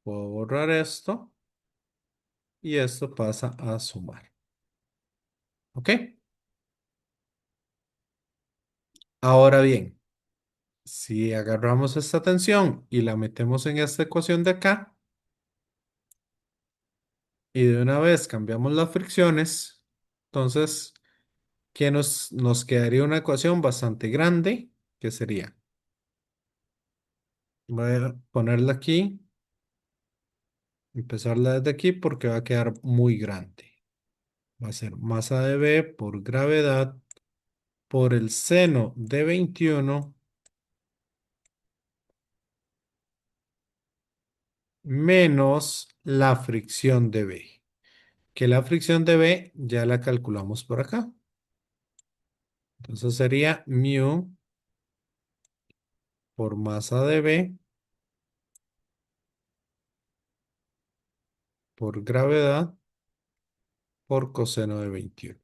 puedo borrar esto y esto pasa a sumar. ¿Ok? Ahora bien, si agarramos esta tensión y la metemos en esta ecuación de acá y de una vez cambiamos las fricciones, entonces, ¿qué nos quedaría una ecuación bastante grande? ¿Qué sería? Voy a ponerla aquí, empezarla desde aquí porque va a quedar muy grande. Va a ser masa de B por gravedad por el seno de 21 menos la fricción de B. Que la fricción de B ya la calculamos por acá. Entonces sería mu por masa de B por gravedad por coseno de 21.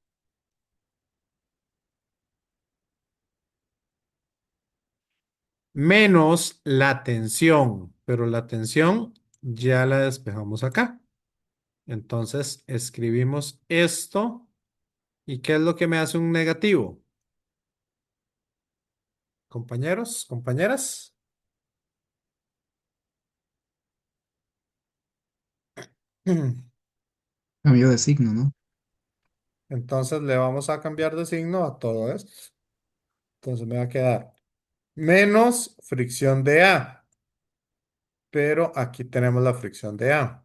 Menos la tensión, pero la tensión ya la despejamos acá. Entonces escribimos esto. ¿Y qué es lo que me hace un negativo? Compañeros, compañeras. Cambio de signo, ¿no? Entonces le vamos a cambiar de signo a todo esto. Entonces me va a quedar menos fricción de A, pero aquí tenemos la fricción de A.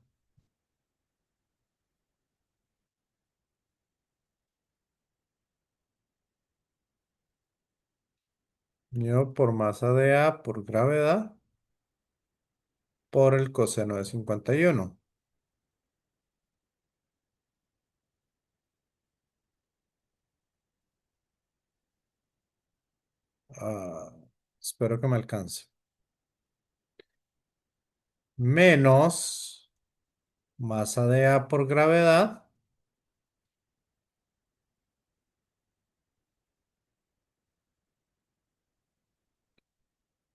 Unido por masa de A por gravedad por el coseno de 51. Ah, espero que me alcance. Menos masa de A por gravedad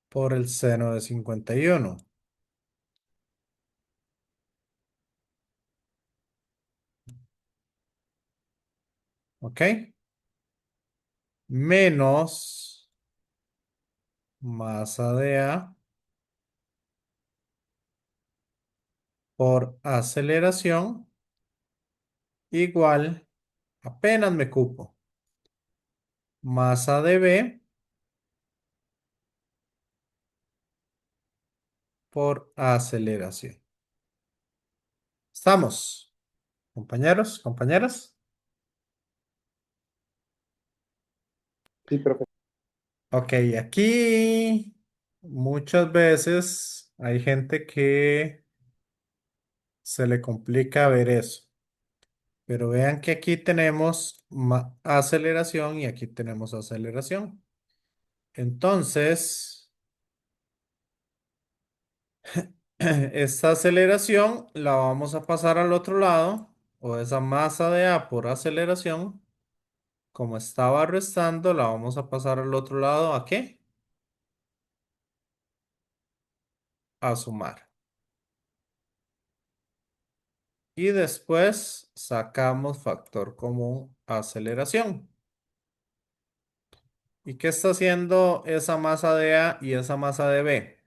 por el seno de 51. ¿Ok? Menos masa de A por aceleración igual, apenas me cupo, masa de B por aceleración. ¿Estamos, compañeros, compañeras? Sí, profe. Ok, aquí muchas veces hay gente que se le complica ver eso, pero vean que aquí tenemos aceleración y aquí tenemos aceleración. Entonces, esta aceleración la vamos a pasar al otro lado, o esa masa de A por aceleración, como estaba restando, la vamos a pasar al otro lado. ¿A qué? A sumar. Y después sacamos factor común aceleración. ¿Y qué está haciendo esa masa de A y esa masa de B?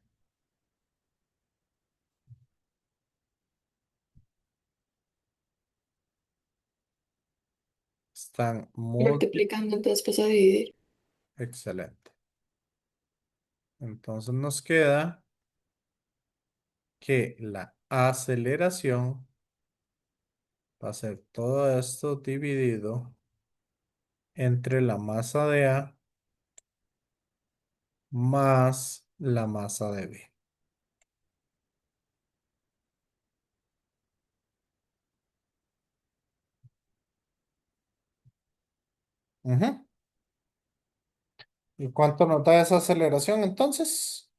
Están muy Multiplicando, entonces paso a dividir. excelente. Entonces nos queda que la aceleración va a ser todo esto dividido entre la masa de A más la masa de B. Ujú. ¿Y cuánto nos da esa aceleración entonces?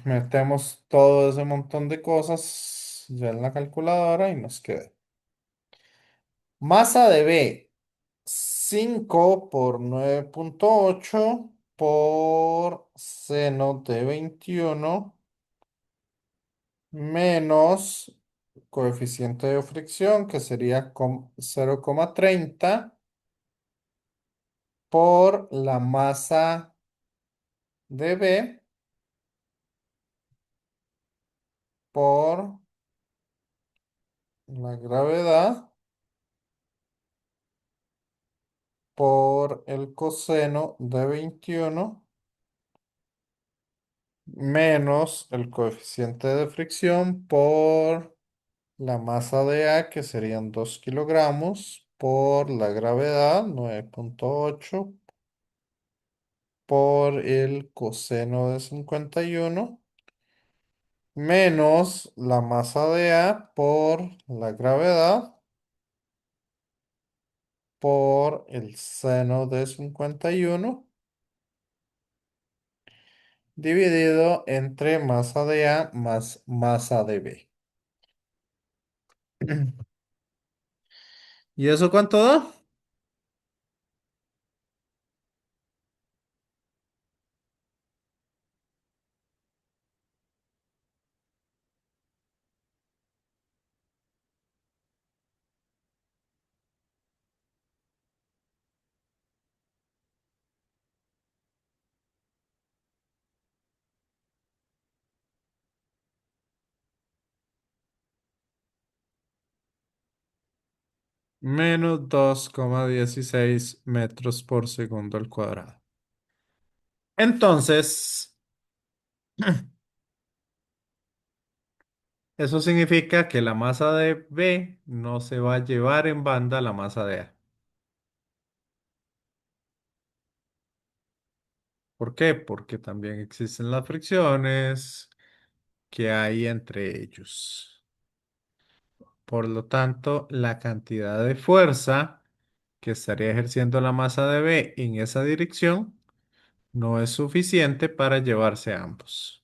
Metemos todo ese montón de cosas ya en la calculadora y nos queda. Masa de B, 5 por 9,8 por seno de 21 menos coeficiente de fricción, que sería 0,30 por la masa de B por la gravedad por el coseno de 21 menos el coeficiente de fricción por la masa de A, que serían 2 kilogramos, por la gravedad, 9,8 por el coseno de 51 menos la masa de A por la gravedad por el seno de 51 dividido entre masa de A más masa de B. ¿Y eso cuánto da? menos 2,16 metros por segundo al cuadrado. Entonces, eso significa que la masa de B no se va a llevar en banda a la masa de A. ¿Por qué? Porque también existen las fricciones que hay entre ellos. Por lo tanto, la cantidad de fuerza que estaría ejerciendo la masa de B en esa dirección no es suficiente para llevarse a ambos.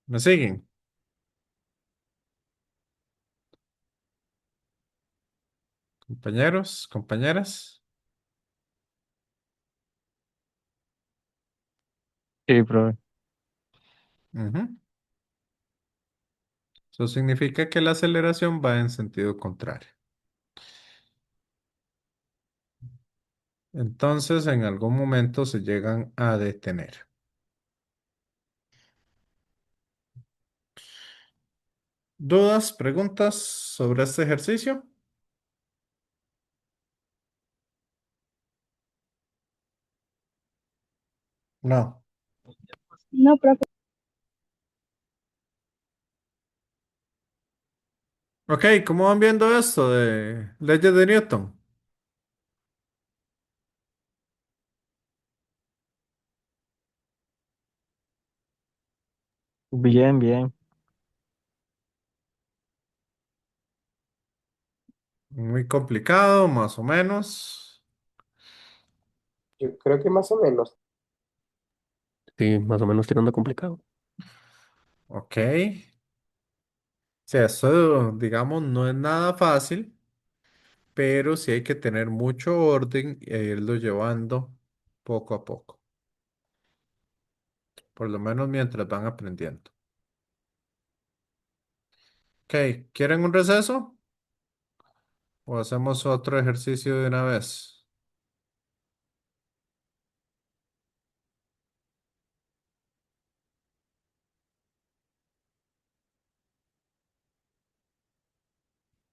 ¿Me siguen, compañeros, compañeras? Sí, profe. Ujú. Eso significa que la aceleración va en sentido contrario. Entonces, en algún momento se llegan a detener. ¿Dudas, preguntas sobre este ejercicio? No. No, profe. Ok, ¿cómo van viendo esto de leyes de Newton? Bien, bien. Muy complicado, más o menos. Yo creo que más o menos. Sí, más o menos tirando complicado. Ok. O sea, esto, digamos, no es nada fácil, pero sí hay que tener mucho orden e irlo llevando poco a poco, por lo menos mientras van aprendiendo. Ok, ¿quieren un receso o hacemos otro ejercicio de una vez?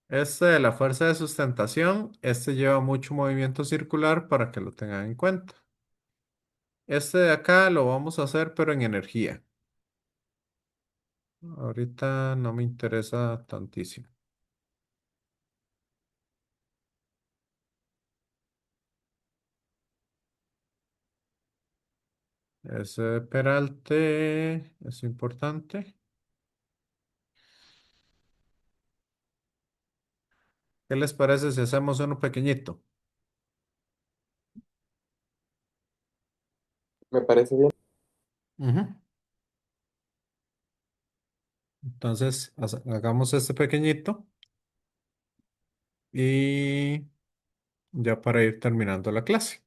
Este de la fuerza de sustentación, este lleva mucho movimiento circular para que lo tengan en cuenta. Este de acá lo vamos a hacer, pero en energía. Ahorita no me interesa tantísimo. Ese de Peralte es importante. ¿Qué les parece si hacemos uno pequeñito? Me parece bien. Ujú. Entonces, hagamos este pequeñito y ya para ir terminando la clase.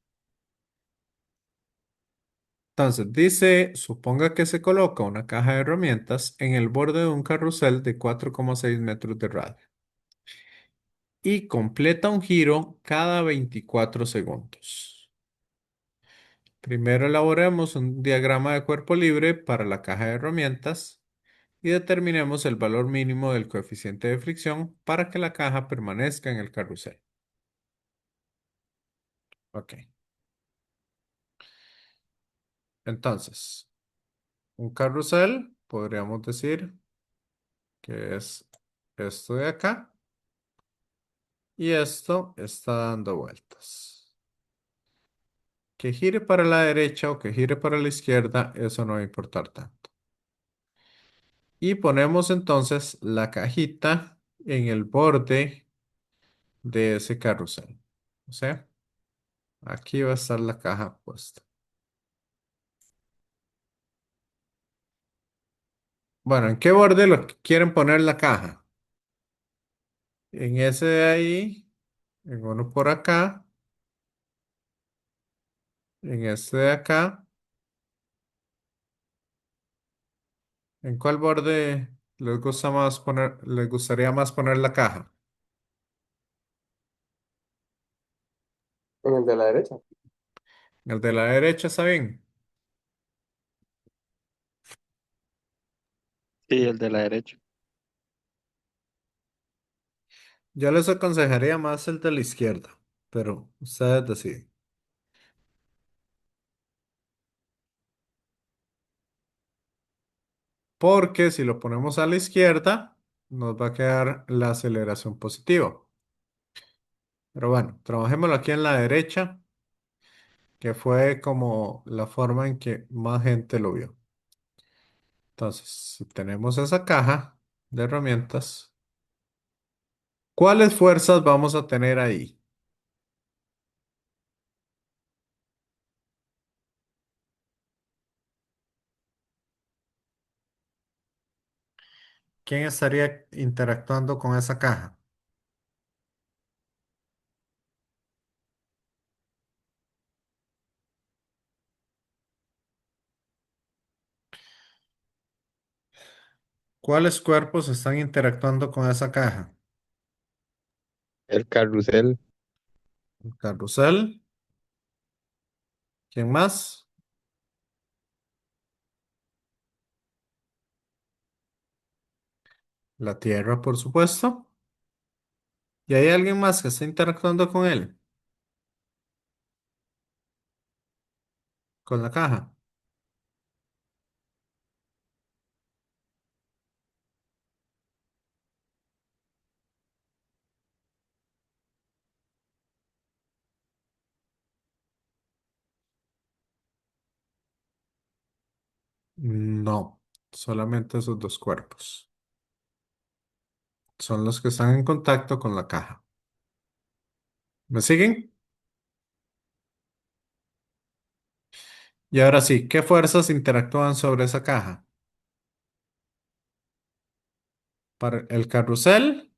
Entonces, dice, suponga que se coloca una caja de herramientas en el borde de un carrusel de 4,6 metros de radio y completa un giro cada 24 segundos. Primero elaboremos un diagrama de cuerpo libre para la caja de herramientas y determinemos el valor mínimo del coeficiente de fricción para que la caja permanezca en el carrusel. Ok, entonces, un carrusel podríamos decir que es esto de acá y esto está dando vueltas. Que gire para la derecha o que gire para la izquierda, eso no va a importar tanto. Y ponemos entonces la cajita en el borde de ese carrusel. O sea, aquí va a estar la caja puesta. Bueno, ¿en qué borde lo quieren poner la caja? En ese de ahí, en uno por acá, en este de acá. ¿En cuál borde les gustaría más poner la caja? En el de la derecha. ¿El de la derecha está bien? Sí, el de la derecha. Yo les aconsejaría más el de la izquierda, pero ustedes deciden. Porque si lo ponemos a la izquierda, nos va a quedar la aceleración positiva. Pero bueno, trabajémoslo aquí en la derecha, que fue como la forma en que más gente lo vio. Entonces, si tenemos esa caja de herramientas, ¿cuáles fuerzas vamos a tener ahí? ¿Quién estaría interactuando con esa caja? ¿Cuáles cuerpos están interactuando con esa caja? El carrusel. El carrusel. ¿Quién más? La Tierra, por supuesto. ¿Y hay alguien más que está interactuando con él? Con la caja. No, solamente esos dos cuerpos. Son los que están en contacto con la caja. ¿Me siguen? Y ahora sí, ¿qué fuerzas interactúan sobre esa caja? Para el carrusel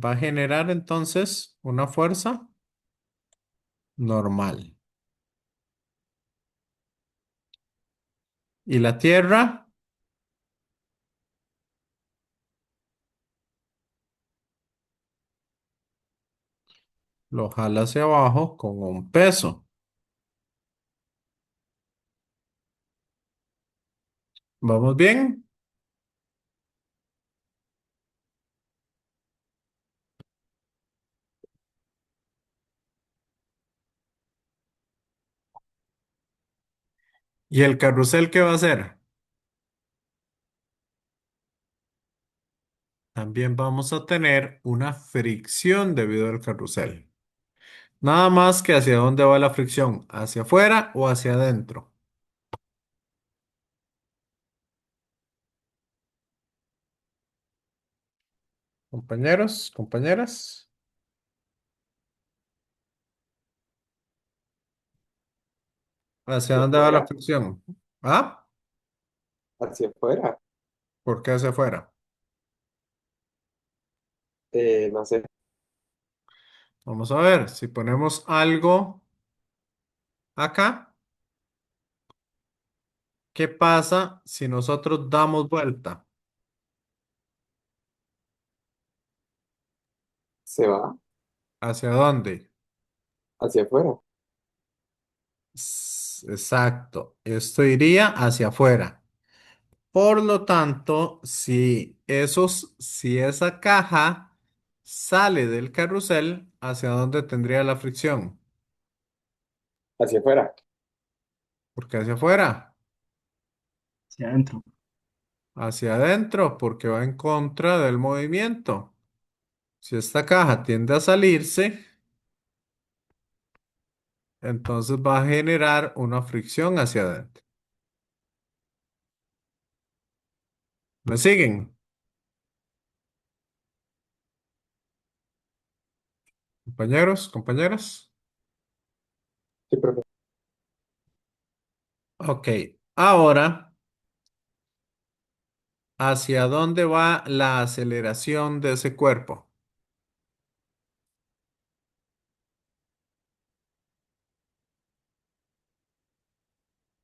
va a generar entonces una fuerza normal. Y la Tierra lo jala hacia abajo con un peso. ¿Vamos bien? ¿Y el carrusel qué va a hacer? También vamos a tener una fricción debido al carrusel. Nada más que hacia dónde va la fricción, hacia afuera o hacia adentro. Compañeros, compañeras, ¿hacia Hacia dónde va la afuera. fricción? ¿Ah? Hacia afuera. ¿Por qué hacia afuera? No sé. Vamos a ver, si ponemos algo acá, ¿qué pasa si nosotros damos vuelta? Se va ¿Hacia dónde? hacia afuera. Exacto, esto iría hacia afuera. Por lo tanto, si esa caja sale del carrusel, ¿hacia dónde tendría la fricción? Hacia afuera. Porque hacia afuera, Hacia adentro. hacia adentro, porque va en contra del movimiento. Si esta caja tiende a salirse, entonces va a generar una fricción hacia adentro. ¿Me siguen, compañeros, compañeras? Sí, profe. Ok, ahora, ¿hacia dónde va la aceleración de ese cuerpo?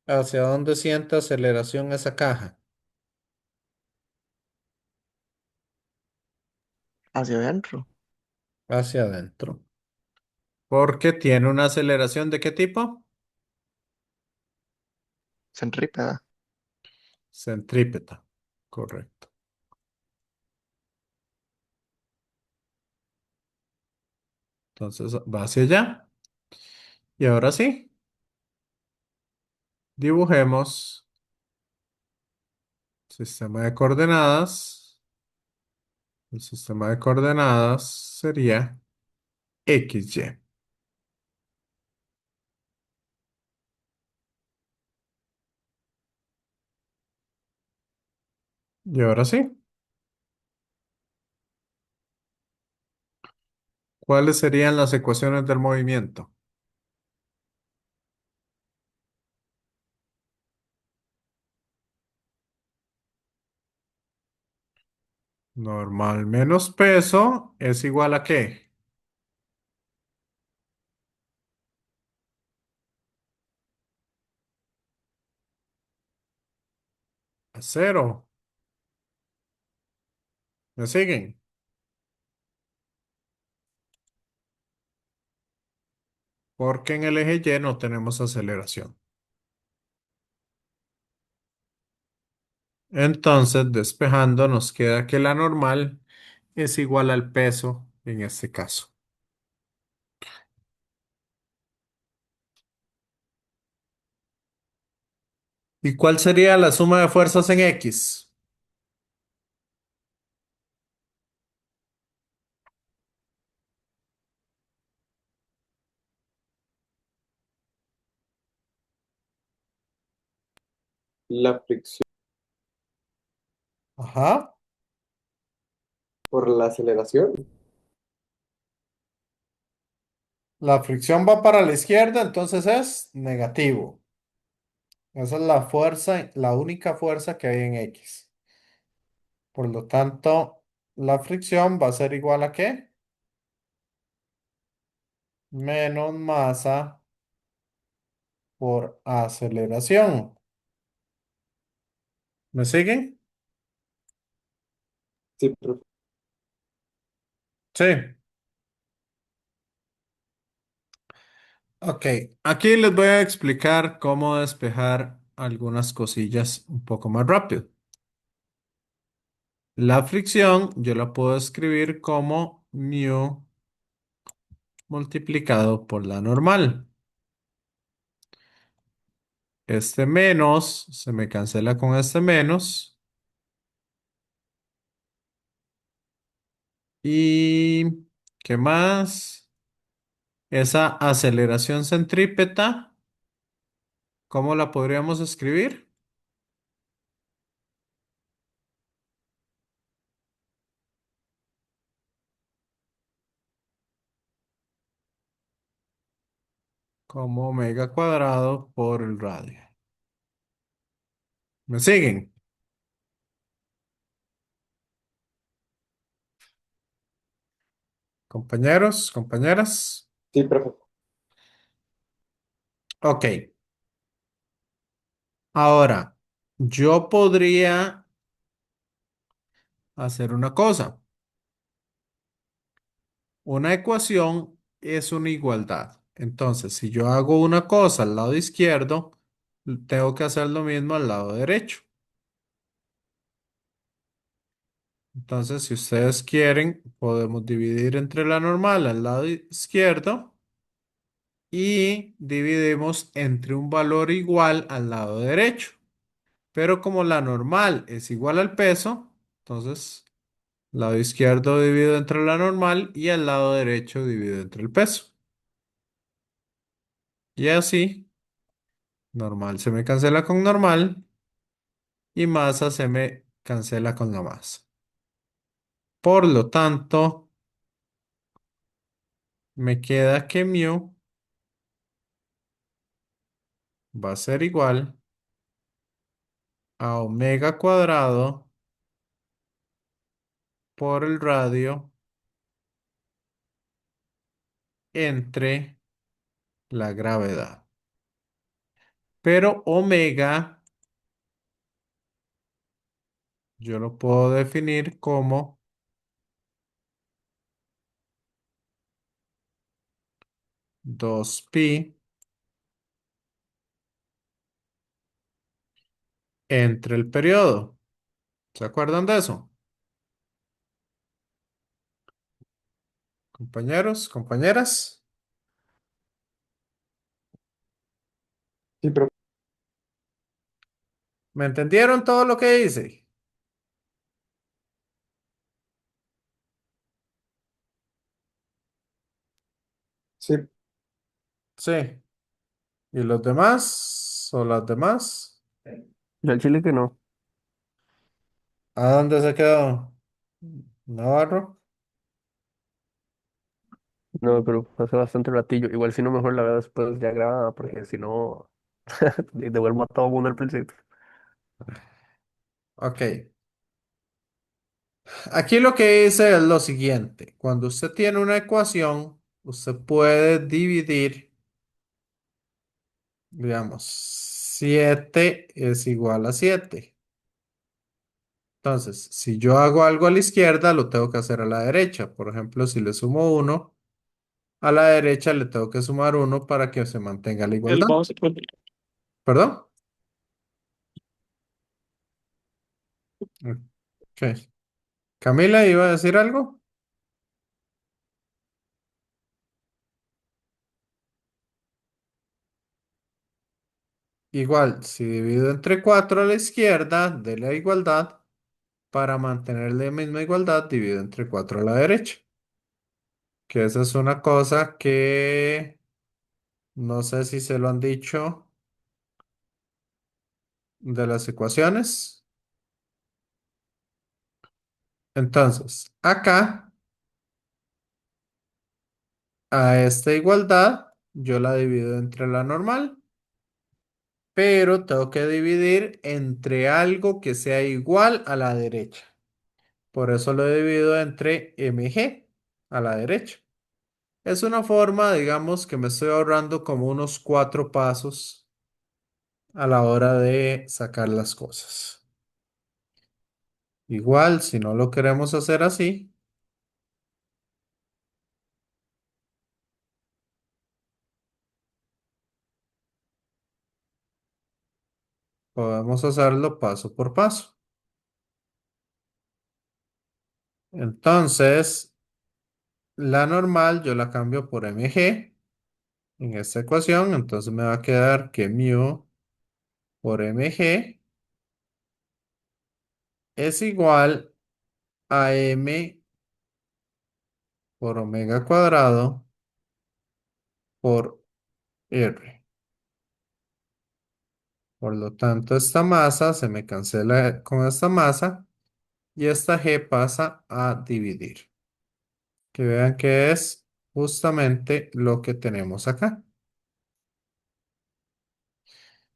¿Hacia dónde siente aceleración esa caja? Hacia adentro, Hacia adentro. Porque tiene una aceleración ¿de qué tipo? centrípeta. Centrípeta. Correcto. Entonces va hacia allá. Y ahora sí, dibujemos sistema de coordenadas. El sistema de coordenadas sería XY. Y ahora sí, ¿cuáles serían las ecuaciones del movimiento? Normal menos peso es igual ¿a qué? A cero. ¿Me siguen? Porque en el eje Y no tenemos aceleración. Entonces, despejando, nos queda que la normal es igual al peso en este caso. ¿Y cuál sería la suma de fuerzas en X? La fricción Ajá. por la aceleración. La fricción va para la izquierda, entonces es negativo. Esa es la fuerza, la única fuerza que hay en X. Por lo tanto, la fricción va a ser igual ¿a qué? Menos masa por aceleración. ¿Me siguen? Sí, profe. Sí. Ok, aquí les voy a explicar cómo despejar algunas cosillas un poco más rápido. La fricción yo la puedo escribir como mu multiplicado por la normal. Este menos se me cancela con este menos. ¿Y qué más? Esa aceleración centrípeta, ¿cómo la podríamos escribir? Como omega cuadrado por el radio. ¿Me siguen? Compañeros, compañeras. Sí, profe. Ok, ahora yo podría hacer una cosa. Una ecuación es una igualdad. Entonces, si yo hago una cosa al lado izquierdo, tengo que hacer lo mismo al lado derecho. Entonces, si ustedes quieren, podemos dividir entre la normal al lado izquierdo y dividimos entre un valor igual al lado derecho. Pero como la normal es igual al peso, entonces lado izquierdo divido entre la normal y al lado derecho divido entre el peso. Y así, normal se me cancela con normal y masa se me cancela con la masa. Por lo tanto, me queda que mu va a ser igual a omega cuadrado por el radio entre la gravedad. Pero omega yo lo puedo definir como 2pi entre el periodo. ¿Se acuerdan de eso? Compañeros, compañeras, Sí, profe. ¿me entendieron todo lo que hice? Sí, Sí. ¿Y los demás o las demás? Yo al chile que no. ¿A dónde se quedó? Navarro. No, pero hace bastante ratillo. Igual si no, mejor la veo después ya grabada, porque si no, devuelvo a todo mundo al principio. Ok. Aquí lo que dice es lo siguiente. Cuando usted tiene una ecuación, usted puede dividir, digamos, 7 es igual a 7. Entonces, si yo hago algo a la izquierda, lo tengo que hacer a la derecha. Por ejemplo, si le sumo uno a la derecha le tengo que sumar uno para que se mantenga la el igualdad. mouse. ¿Perdón? Ok. Camila, ¿iba a decir algo? Igual, si divido entre 4 a la izquierda de la igualdad, para mantener la misma igualdad, divido entre 4 a la derecha. Que esa es una cosa que no sé si se lo han dicho de las ecuaciones. Entonces, acá, a esta igualdad, yo la divido entre la normal, pero tengo que dividir entre algo que sea igual a la derecha. Por eso lo divido entre mg a la derecha. Es una forma, digamos, que me estoy ahorrando como unos 4 pasos a la hora de sacar las cosas. Igual, si no lo queremos hacer así, podemos hacerlo paso por paso. Entonces, la normal yo la cambio por mg en esta ecuación. Entonces me va a quedar que mu por mg es igual a m por omega cuadrado por r. Por lo tanto, esta masa se me cancela con esta masa y esta g pasa a dividir. Que vean que es justamente lo que tenemos acá.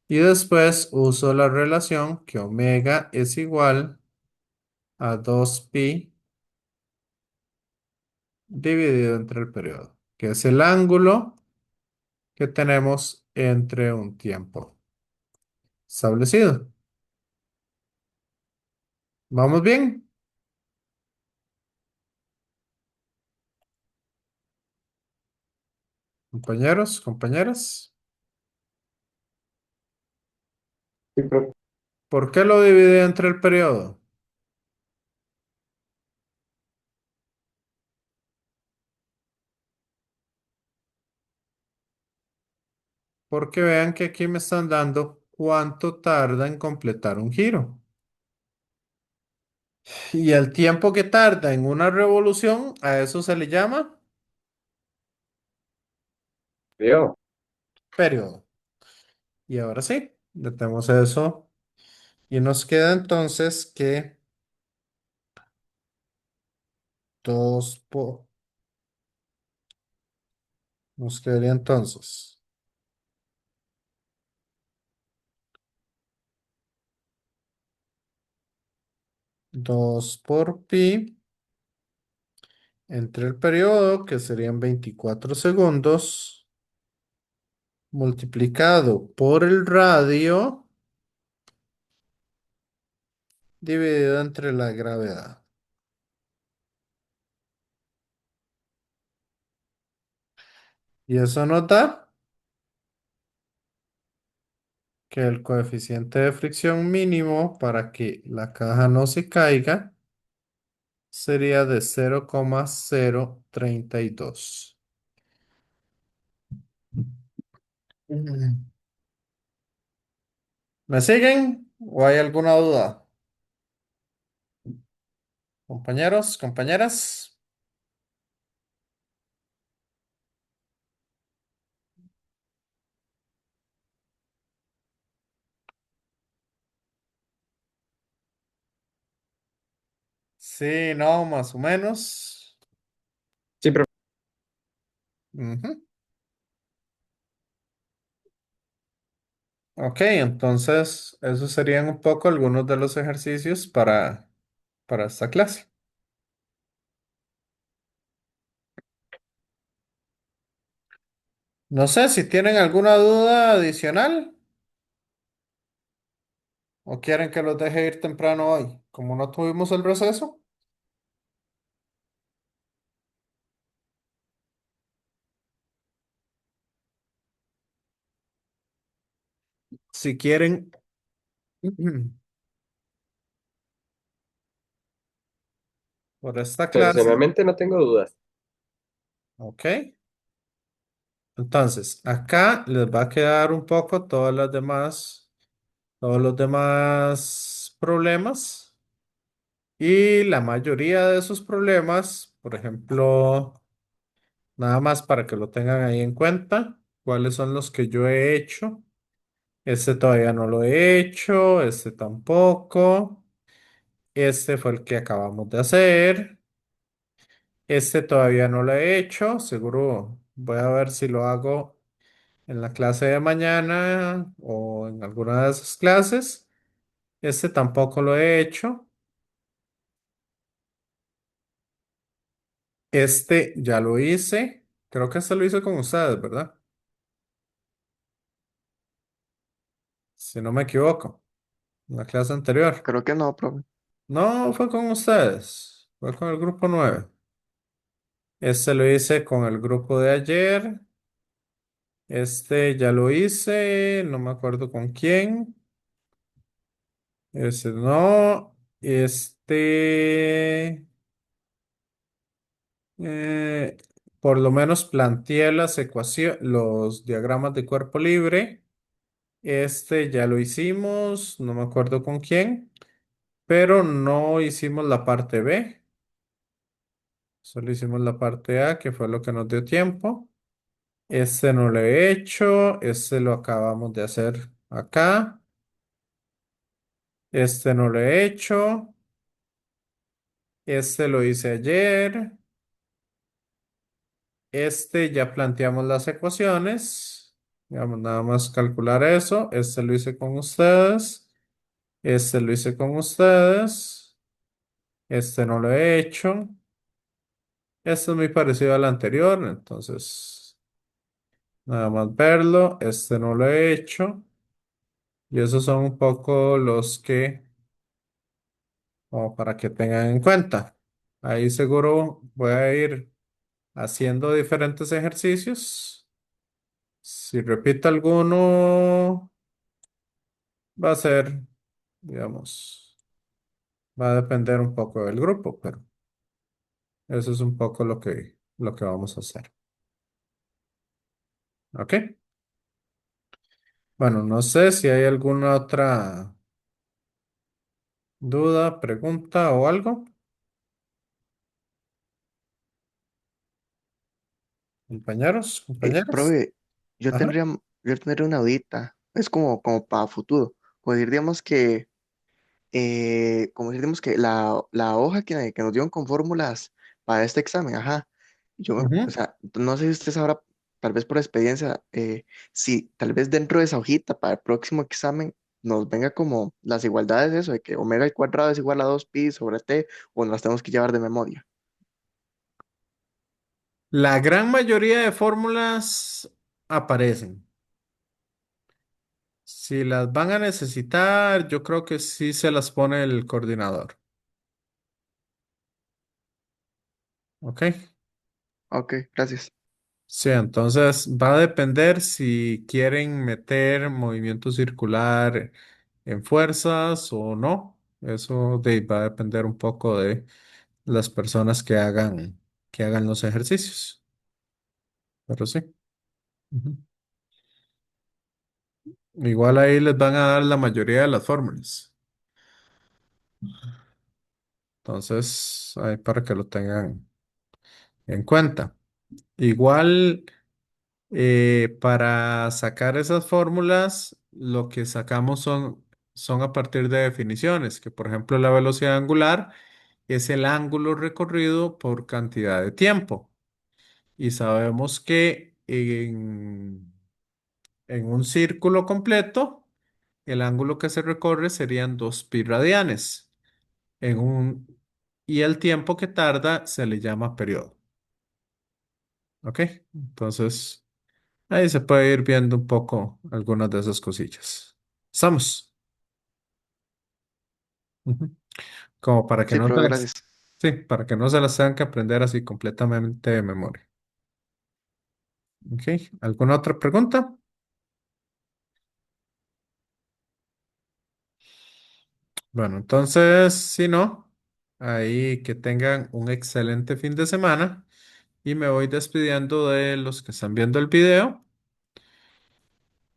Y después uso la relación que omega es igual a 2pi dividido entre el periodo, que es el ángulo que tenemos entre un tiempo establecido. ¿Vamos bien? Compañeros, compañeras. Sí, profe. ¿Por qué lo dividí entre el periodo? Porque vean que aquí me están dando cuánto tarda en completar un giro. Y el tiempo que tarda en una revolución, a eso se le llama Veo. periodo. Y ahora sí, le tenemos eso. Y nos queda entonces que 2 por... Nos quedaría entonces 2 por pi entre el periodo, que serían 24 segundos, multiplicado por el radio, dividido entre la gravedad. Y eso nos da que el coeficiente de fricción mínimo para que la caja no se caiga sería de 0,032. Mm. ¿Me siguen o hay alguna duda? Compañeros, compañeras. Sí, no, más o menos. Sí, profe. Ujú. Ok, entonces esos serían un poco algunos de los ejercicios para esta clase. No sé si tienen alguna duda adicional o quieren que los deje ir temprano hoy, como no tuvimos el receso. Si quieren, por esta clase. Personalmente no tengo dudas. Ok. Entonces, acá les va a quedar un poco todos los demás problemas. Y la mayoría de esos problemas, por ejemplo, nada más para que lo tengan ahí en cuenta, cuáles son los que yo he hecho. Este todavía no lo he hecho, este tampoco. Este fue el que acabamos de hacer. Este todavía no lo he hecho. Seguro voy a ver si lo hago en la clase de mañana o en alguna de esas clases. Este tampoco lo he hecho. Este ya lo hice. Creo que este lo hice con ustedes, ¿verdad? Si no me equivoco, en la clase anterior. Creo que no, profe. No, fue con ustedes. Fue con el grupo 9. Este lo hice con el grupo de ayer. Este ya lo hice. No me acuerdo con quién. Ese no. Eh, por lo menos planteé las ecuaciones, los diagramas de cuerpo libre. Este ya lo hicimos. No me acuerdo con quién. Pero no hicimos la parte B. Solo hicimos la parte A, que fue lo que nos dio tiempo. Este no lo he hecho. Este lo acabamos de hacer acá. Este no lo he hecho. Este lo hice ayer. Este ya planteamos las ecuaciones. Vamos nada más calcular eso. Este lo hice con ustedes. Este lo hice con ustedes. Este no lo he hecho. Este es muy parecido al anterior, entonces nada más verlo. Este no lo he hecho. Y esos son un poco los que, como para que tengan en cuenta. Ahí seguro voy a ir haciendo diferentes ejercicios. Si repito alguno, va a ser, digamos, va a depender un poco del grupo, pero eso es un poco lo que vamos a hacer. ¿Ok? Bueno, no sé si hay alguna otra duda, pregunta o algo. Compañeros, compañeras. Profe, Ajá. yo tendría una dudita. Es como para futuro. Pues decir, digamos que, como decir, digamos que la hoja que nos dieron con fórmulas para este examen, ajá. O Ujú. sea, no sé si usted sabrá, tal vez por experiencia, si tal vez dentro de esa hojita para el próximo examen nos venga como las igualdades, eso, de que omega al cuadrado es igual a 2pi sobre t, o nos las tenemos que llevar de memoria. La gran mayoría de fórmulas aparecen. Si las van a necesitar, yo creo que sí se las pone el coordinador. ¿Ok? Ok, gracias. Sí, entonces va a depender si quieren meter movimiento circular en fuerzas o no. Eso va a depender un poco las personas que hagan los ejercicios. Pero sí. Ujú. Igual ahí les van a dar la mayoría de las fórmulas. Entonces, ahí para que lo tengan en cuenta. Igual, para sacar esas fórmulas, lo que sacamos son a partir de definiciones, que por ejemplo la velocidad angular es el ángulo recorrido por cantidad de tiempo. Y sabemos que en un círculo completo, el ángulo que se recorre serían 2 pi radianes. En un, y el tiempo que tarda se le llama periodo. ¿Ok? Entonces, ahí se puede ir viendo un poco algunas de esas cosillas. ¿Estamos? Ujú. Como para que Sí, no se profe, las, gracias. sí, para que no se las tengan que aprender así completamente de memoria. ¿Ok? ¿Alguna otra pregunta? Bueno, entonces, si no, ahí que tengan un excelente fin de semana y me voy despidiendo de los que están viendo el video